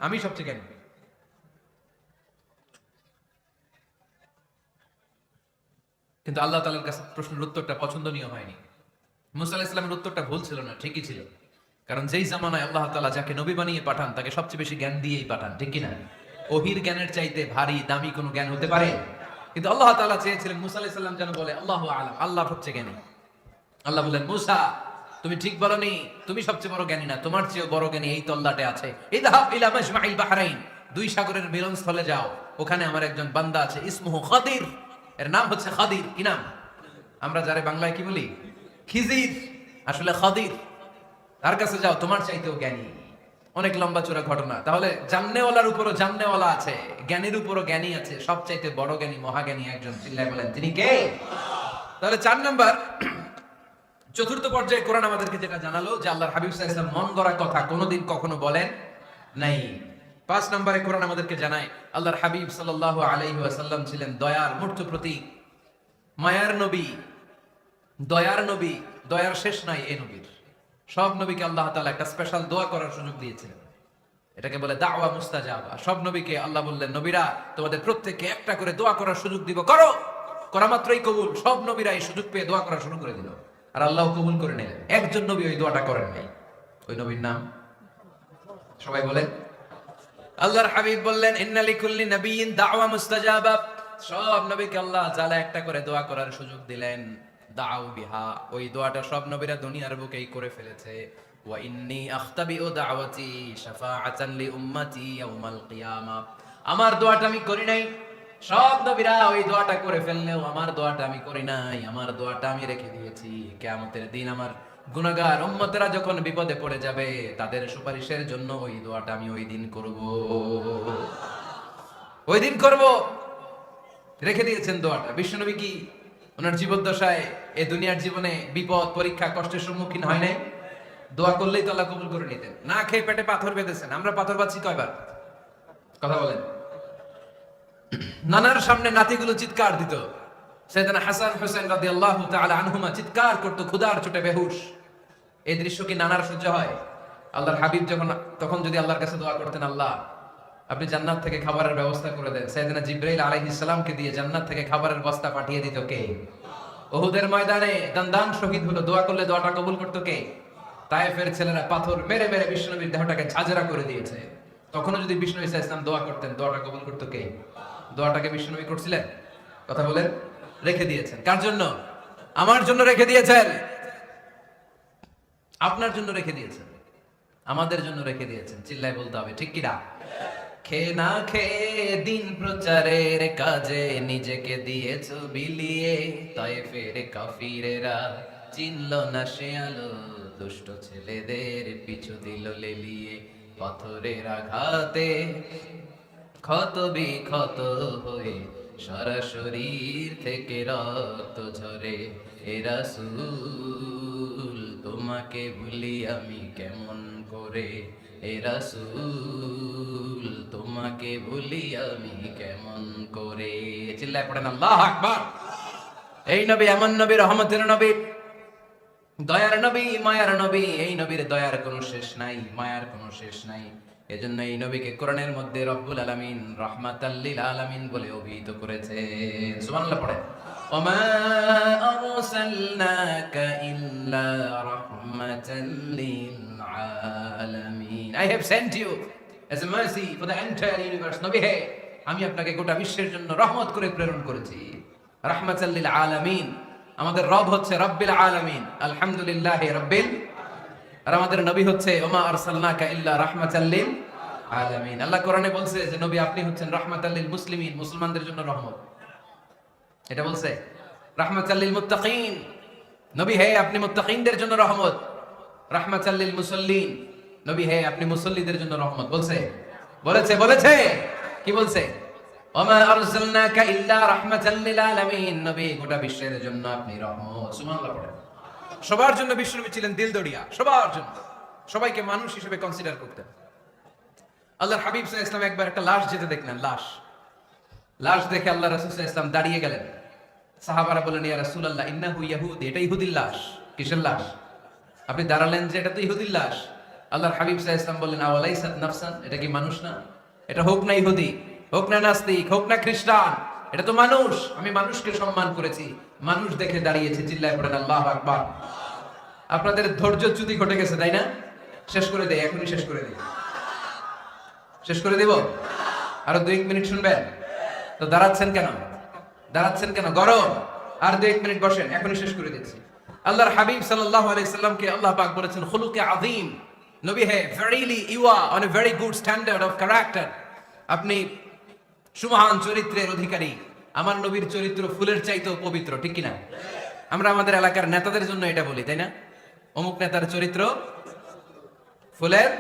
[SPEAKER 1] আমি সবচেয়ে জ্ঞানী। কিন্তু আল্লাহ তাআলার কাছে প্রশ্নের উত্তরটা পছন্দনীয় হয়নি। মুসা আলাইহিস সালামের উত্তরটা ভুল ছিল না, ঠিকই ছিল। কারণ যেই জামানায় আল্লাহ তাআলা যাকে নবী বানিয়ে পাঠান তাকে সবচেয়ে বেশি জ্ঞান দিয়েই পাঠান, ঠিক কি না? ওহির জ্ঞানের চাইতে ভারী দামি কোনো জ্ঞান হতে পারে? কিন্তু আল্লাহ তাআলা চেয়েছিলেন মুসা আলাইহিস সালাম যেন বলে আল্লাহু আ'লাম, আল্লাহ সবচেয়ে জ্ঞানী। আল্লাহ বললেন, মুসা তুমি ঠিক বলনি, তুমি সবচেয়ে বড় জ্ঞানী না, তোমার চেয়েও বড় জ্ঞানী এই তল্লাটে আছে। ইযহাব ইলা মাজমাইল বাহরাইন, দুই সাগরের মিলনস্থলে যাও, ওখানে আমার একজন বান্দা আছে, ইসমুহু খাদির, এর নাম হচ্ছে খাদির। কি নাম? আমরা যারা বাংলায় কি বলি? খিজির, আসলে খাদির। তার কাছে যাও, তোমার চাইতেও জ্ঞানী। অনেক লম্বা চূড়া ঘটনা। তাহলে জাননেওয়ালার উপরও জাননেওয়ালা আছে, জ্ঞানীর উপরও জ্ঞানী আছে, সবচাইতে বড় জ্ঞানী মহাজ্ঞানী একজন, চিল্লায় বলেন তিনি কে? তাহলে 4 নাম্বার, চতুর্থ পর্যায়ে কোরআন আমাদেরকে যেটা জানালো যে আল্লাহর হাবিব সাল্লাল্লাহু আলাইহি ওয়াসাল্লাম মন গড়া কথা কোনোদিন কখনো বলেন নাই। 5 নম্বরে কোরআন আমাদেরকে জানায় আল্লাহর হাবিব সাল্লাল্লাহু আলাইহি ওয়াসাল্লাম ছিলেন দয়ার মূর্ত প্রতীক, মায়ার নবী, দয়ার নবী, দয়ার শেষ নাই এই নবীর। সব নবীকে আল্লাহ তাআলা একটা স্পেশাল দোয়া করার সুযোগ দিয়েছিলেন, এটাকে বলে দাওয়া মুস্তাজাবা। সব নবীকে আল্লাহ বললেন, নবীরা তোমাদের প্রত্যেককে একটা করে দোয়া করার সুযোগ দিব, করো। করা মাত্রই কবুল। সব নবীরা এই সুযোগ পেয়ে দোয়া করা শুরু করে দিল, আর আল্লাহ কবুল করে নিলেন। একজন নবী ওই দোয়াটা করেন নাই। ওই নবীর নাম সবাই বলেন। আল্লাহর হাবিব বললেন, ইন্না লিকুল্লি নাবিয়্যিন দাওয়া মুস্তাজাবা। সব নবীকে আল্লাহ তাআলা একটা করে দোয়া করার সুযোগ দিলেন, দাউ বিহা। ওই দোয়াটা সব নবীরা দুনিয়ার বুকেই করে ফেলেছে। ওয়া ইন্নী আখতাবিউ দাওয়াতি শাফাআতান লি উম্মতি ইয়াউমাল কিয়ামা। আমার দোয়াটা আমি করি নাই, সব নবীরা ওই দোয়াটা করে ফেললেও আমার দোয়াটা আমি করি নাই। আমার দোয়াটা আমি রেখে দিয়েছি কিয়ামতের দিন আমার গুনাহগার উম্মতেরা যখন বিপদে পড়ে যাবে তাদের সুপারিশের জন্য ওই দোয়াটা আমি ওই দিন করব, ওই দিন করব। রেখে দিয়েছেন দোয়াটা। বিশ্বনবী কি ওনার জীবদ্দশায় এই দুনিয়ার জীবনে বিপদ, পরীক্ষা, কষ্টের সম্মুখীন হয় নাই? দোয়া করলেই তো আল্লাহ কবুল করে নিতেন। না খেয়ে পেটে পাথর বেঁধেছেন। আমরা পাথর বাঁচি কয়বার? কথা বলেন। নানার সামনে নাতিগুলো চিৎকার দিত, সাইয়েদনা হাসান হোসেন রাদিয়াল্লাহু তাআলা আনহুমা চিৎকার করতো, ক্ষুধার চোটে বেহুশ। এই দৃশ্য কি নানার সহ্য হয়? আল্লাহর হাবিব তখন যদি আল্লাহর কাছে দোয়া করতেন, আল্লাহ আপনি জান্নাত থেকে খাবারের ব্যবস্থা করে দেন, সাইয়েদনা জিবরাইল আলাইহিস সালামকে দিয়ে জান্নাত থেকে খাবারের বস্তা পাঠিয়ে দিত কে? উহুদের ময়দানে দান শহীদ হলো, দোয়া করলে দোয়াটা কবুল করতো কে? তায়েফের ছেলেরা পাথর মেরে মেরে বিশ্বনবীর দেহটাকে ঝাঁঝরা করে দিয়েছে, তখনও যদি বিষ্ণু ঈসা ইসলাম দোয়া করতেন, দোয়াটা কবুল করতো কে? দোয়াটাকে বিষ্ণুনবী করছিলেন? কথা বলেন। রেখে দিয়েছেন। কার জন্য? আমার জন্য রেখে দিয়েছেন, আপনার জন্য রেখে দিয়েছেন, আমাদের জন্য রেখে দিয়েছেন। চিল্লায় বলতে হবে, ঠিক কিনা? খেয়ে না খেয়ে দিন প্রচারের কাজে নিজেকে দিয়েছ বিলিয়ে, তায়েফের কাফিরেরা চিনল না সে আলো, দুষ্ট ছেলেদের পিছু দিল লেলিয়ে, পাথরের আঘাতে ক্ষত বিক্ষত হয়ে সারা শরীর থেকে রক্ত ঝরে। এ রাসূল তোমাকে ভুলি আমি কেমন করে, এ রাসূল তোমাকে ভুলি আমি কেমন করে। চিল্লায় পড়েন আল্লাহু আকবার। এই নবী এমন নবী, রহমতের নবী, দয়ার নবী, মায়ার নবী। এই নবীর দয়ার কোনো শেষ নাই, মায়ার কোনো শেষ নাই। এজন্য এই নবীকে কোরআনের মধ্যে রব্বুল আলামিন রাহমাতাল লিল আলামিন বলে অভিহিত করেছেন। সুবহানাল্লাহ পড়েন। ওমা আরসালনাকা ইল্লা রাহমাতাল লিল আলামিন। I have sent you as a mercy for the entire universe. নবী হে, আমি আপনাকে গোটা বিশ্বের জন্য রহমত করে প্রেরণ করেছি। রাহমাতাল লিল আলামিন। আমাদের রব হচ্ছে রব্বিল আলামিন, আলহামদুলিল্লাহি রাব্বিল। আর আমাদের নবী হচ্ছে ওমা আরসালনাকা ইল্লা রাহমাতাল লিল আলামিন। আল্লাহ কোরআনে বলছে যে নবী আপনি হচ্ছেন রাহমাতাল লিল মুসলিমিন, মুসলমানদের জন্য রহমত। এটা বলছে রাহমাতাল লিল মুত্তাকিন, নবী হে আপনি মুত্তাকিনদের জন্য রহমত। রাহমাতাল লিল মুসাল্লিন, নবী হে আপনি মুসল্লিদের জন্য রহমত। বলেছে কি বলছে? ওমা আরসালনাকা ইল্লা রাহমাতাল লিল আলামিন, নবী গোটা বিশ্বের জন্য আপনি রহমত। সুবহানাল্লাহ পড়েন। সবার জন্য বিশ্বনবী ছিলেন দিলদরিয়া, সবার জন্য, সবাইকে মানুষ হিসেবে কনসিডার করতেন। আল্লাহর হাবিব সাল্লাল্লাহু আলাইহি ওয়াসাল্লাম একবার একটা লাশ যেতে দেখলেন, লাশ লাশ দেখে আল্লাহ রাসূল সাল্লাল্লাহু আলাইহি ওয়াসাল্লাম দাঁড়িয়ে গেলেন। সাহাবারা বললেন, ইয়া রাসূলুল্লাহ ইন্নাহু ইয়াহুদি, এটা ইহুদির লাশ। কিসের লাশ? আপনি দাঁড়ালেন যে এটা তো ইহুদির লাশ। আল্লাহর হাবিব সাল্লাল্লাহু আলাইহি ওয়াসাল্লাম বললেন, আওয়ালাইসাত নাফসান, এটা কি মানুষ না? এটা হোক না ইহুদি, হোক না নাস্তিক, হোক না খ্রিস্টান, এটা তো মানুষ। আমি মানুষকে সম্মান করেছি, মানুষ দেখে দাঁড়িয়েছি। চিল্লায় পড়েন আল্লাহু আকবার। আপনাদের ধৈর্যচ্যুতি ঘটে গেছে, তাই না? শেষ করে দেই, এখনই শেষ করে দিই। শেষ করে দেব? আরো 2-1 মিনিট শুনবেন? তো দাঁড়াচ্ছেন কেন? দাঁড়াচ্ছেন কেন? গরম। আর 2-1 মিনিট বসেন, এখনই শেষ করে দিচ্ছি। আল্লাহর হাবিব সাল্লাল্লাহু আলাইহি সাল্লামকে আল্লাহ পাক বলেছেন খুলুকে আযীম। নবী হে, verily you are on a very good standard of character. আপনি সুমহান চরিত্রের অধিকারী। আমার নবীর চরিত্র ফুলের চাইতেও পবিত্র, ঠিক কি না? আমরা আমাদের এলাকার নেতাদের জন্য এটা বলি, তাই না? অমুক নেতার চরিত্র ফুলের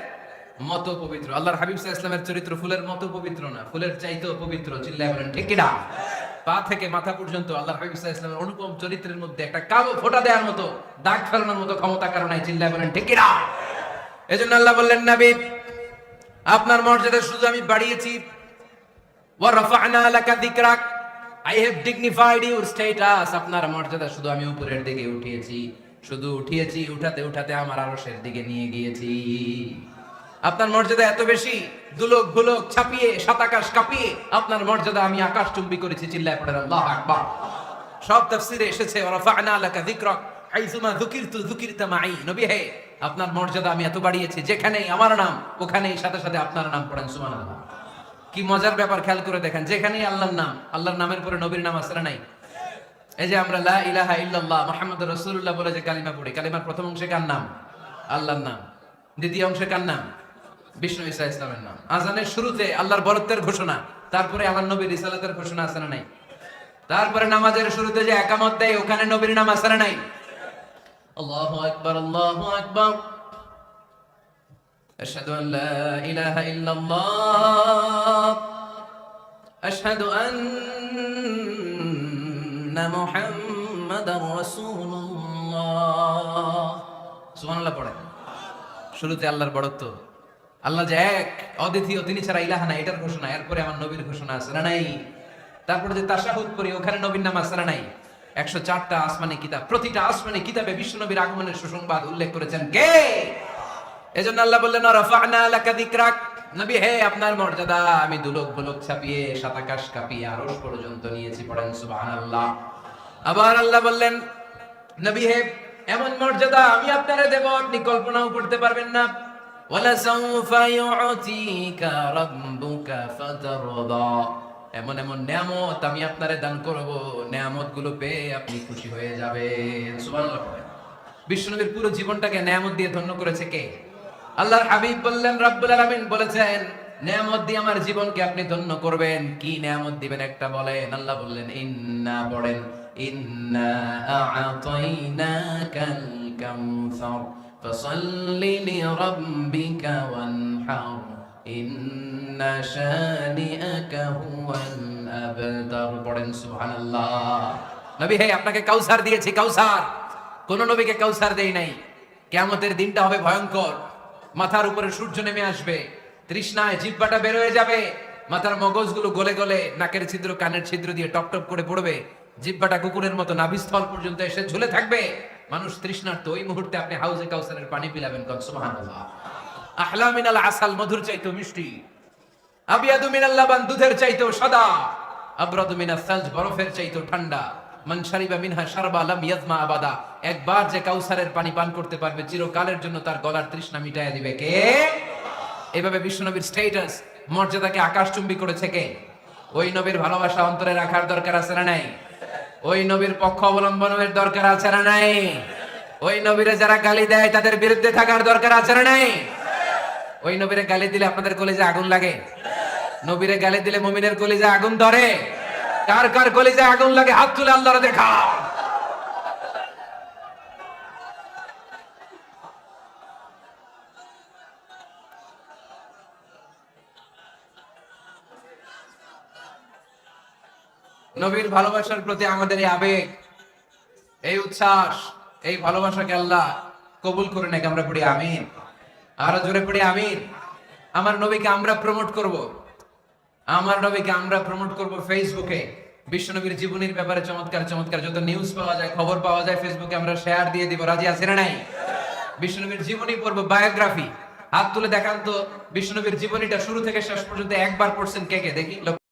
[SPEAKER 1] মতো পবিত্র। আল্লাহর হাবিব সাল্লাল্লাহু আলাইহি ওয়াসাল্লামের চরিত্র ফুলের মতো পবিত্র না, ফুলের চাইতেও পবিত্র। চিল্লায় বলেন ঠিক কি না? পা থেকে মাথা পর্যন্ত আল্লাহর হাবিব সাল্লাল্লাহু আলাইহি ওয়াসাল্লামের অনুপম চরিত্রের মধ্যে একটা কালো ফোঁটা দেওয়ার মতো, দাগ ফেলানোর মতো ক্ষমতা কারণ নাই। চিল্লায় বলেন ঠিক কি না? এজন্য আল্লাহ বললেন, নবী আপনার মর্যাদা শুধু আমি বাড়িয়েছি, ওয়া রাফা'না লাকা যিকরাক, I have dignified your status. আপনার মর্যাদা শুধু আমি উপরের দিকে উঠিয়েছি, শুধু উঠিয়েছি, উঠাতে উঠাতে আমার আরশের দিকে নিয়ে গিয়েছি। আপনার মর্যাদা এত বেশি, দুলক ভুলক ছাপিয়ে, সাতাকাশ কাঁপিয়ে আপনার মর্যাদা আমি আকাশ চুম্বি করেছি। চিল্লায় পড়েন আল্লাহু আকবার। সব তাফসীরে এসেছে ওয়া রাফা'না লাকা যিকরাক হাইসুমা যুকিরতু যুকিরতা মাই। নবী হে, আপনার মর্যাদা আমি এত বাড়িয়েছি, যেখানেই আমার নাম ওখানেই সাথে সাথে আপনার নাম পড়েন সুবহানাল্লাহ। কি মজার ব্যাপার, খেয়াল করে দেখেন। যেখানেই আল্লাহর নাম, আল্লাহর নামের পরে নবীর নাম আছে না নাই? এই যে আমরা লা ইলাহা ইল্লাল্লাহ মুহাম্মাদুর রাসূলুল্লাহ বলে যে কালিমা পড়ি, কালিমার প্রথম অংশে কার নাম? আল্লাহর নাম। দ্বিতীয় অংশে কার নাম? বিষ্ণু ঈসা ইসলামের নাম। আজানের শুরুতে আল্লাহর বরত্বের ঘোষণা, তারপরে আমার নবীর রিসালাতের ঘোষণা আছে না নাই? তারপরে নামাজের শুরুতে যে একামত দেয়, ওখানে নবীর নাম আছে না নাই? আল্লাহু আকবার, আল্লাহু আকবার। আশহাদু আন লা ইলাহা ইল্লাল্লাহ, আশহাদু আন্না মুহাম্মাদার রাসূলুল্লাহ। সুবহানাল্লাহ পড়ে। শুরুতে আল্লাহর বড়ত্ব, আল্লাহ যে এক অদ্বিতীয়, তিনি ছাড়া ইলাহা নাই, এটার ঘোষণা। এরপরে আমার নবীর ঘোষণা আছে না নাই? তারপরে যে তাশাহুদ পড়ি, ওখানে নবীর নাম আছে না নাই? 104টা আসমানি কিতাব, প্রতিটা আসমানি কিতাবে বিশ্ব নবীর আগমনের সুসংবাদ উল্লেখ করেছেন কে? এজন্য আল্লাহ বললেন রাফা'না লাকা যিকরাক। নবী হে, আপনার মর্যাদা আমি দুলক বুলক ছাপিয়ে, সাতাকাশ কাঁপিয়ে আরশ পর্যন্ত নিয়েছি। পড়েন সুবহানাল্লাহ। আবার আল্লাহ বললেন, নবী হে, এমন মর্যাদা আমি আপনারে দেব আপনি কল্পনাও করতে পারবেন না। ওয়ালা সাউফা ইউতিকা রাব্বুকা ফাতারদা। এমন এমন নিয়ামত আমি আপনারে দান করব, নিয়ামত গুলো পেয়ে আপনি খুশি হয়ে যাবেন। সুবহানাল্লাহ। বিশ্বনবীর পুরো জীবনটাকে নিয়ামত দিয়ে ধন্য করেছে কে? আল্লাহর হাবিব বললেন, রব্বুল আলামিন বলেছেন নিয়ামত দিয়ে আমার জীবনকে আপনি ধন্য করবেন। কি নিয়ামত দিবেন একটা বলেন? আল্লাহ বললেন ইন্না, পড়েন, ইন্না আ'তাইনাকাল কাউসার ফাসাল্লি লিরাব্বিকা ওয়ানহার ইন্না শানিআকা হুয়াল আবতার। পড়েন সুবহানাল্লাহ। নবী হে, আপনাকে কাউসার দিয়েছি, কাউসার। কোন নবীকে কাউসার দেই নাই। কিয়ামতের দিনটা হবে ভয়ঙ্কর। মাথার উপরে সূর্য নেমে আসবে, তৃষ্ণায় জিহ্বাটা বের হয়ে যাবে, মাথার মগজগুলো গলে গলে নাকের ছিদ্র কানের ছিদ্র দিয়ে টপ টপ করে পড়বে, জিহ্বাটা কুকুরের মতো নাভিস্থল পর্যন্ত এসে ঝুলে থাকবে। মানুষ তৃষ্ণার্ত। ওই মুহূর্তে আপনি হাউজে কাউসারের পানি পিলাবেন। কোন সুবহানাল্লাহ। আহলা মিনাল আসাল, মধুর চাইতেও মিষ্টি। আবিয়াদু মিনাল লাবান, দুধের চাইতেও সাদা। আবরাদু মিনাস সালজ, বরফের চাইতেও ঠান্ডা। মান শারিবা মিনহা শারবা লাম ইয়াজমা আবাদা। একবার যে কাউসারের পানি পান করতে পারবে, চিরকালের জন্য তার গলার তৃষ্ণা মিটাইয়া দিবে কে? এভাবে বিশ্বনবীর স্ট্যাটাস, মর্যাদাকে আকাশচুম্বী করেছে কে? ওই নবীর ভালোবাসা অন্তরে রাখার দরকার আছে না নাই? ওই নবীর পক্ষ অবলম্বনের দরকার আছে না নাই? ওই নবীরে যারা গালি দেয় তাদের বিরুদ্ধে থাকার দরকার আছে না নাই? ওই নবীরে গালি দিলে আপনাদের কলিজা আগুন লাগে? নবীরে গালি দিলে মুমিনের কলিজা আগুন ধরে? কার কার কলিজা আগুন লাগে হাত তুলে আল্লাহরে দেখা। নবীর ভালোবাসার প্রতি আমাদের এই আবেগ, এই উচ্ছ্বাস, এই ভালোবাসাকে আল্লাহ কবুল করে নাকি আমরা পড়ি আমিন। আরো জোরে পড়ি আমিন। আমার নবীকে আমরা প্রমোট করব, আমার নবীকে আমরা প্রমোট করব ফেসবুকে। বিশ্বনবীর জীবনীর ব্যাপারে চমৎকার চমৎকার যত নিউজ পাওয়া যায়, খবর পাওয়া যায়, ফেসবুকে আমরা শেয়ার দিয়ে দিব। রাজি আছে না নাই? বিশ্বনবীর জীবনী পড়ব, বায়োগ্রাফি। হাত তুলে দেখান তো বিশ্বনবীর জীবনীটা শুরু থেকে শেষ পর্যন্ত একবার পড়ছেন কে কে, দেখি।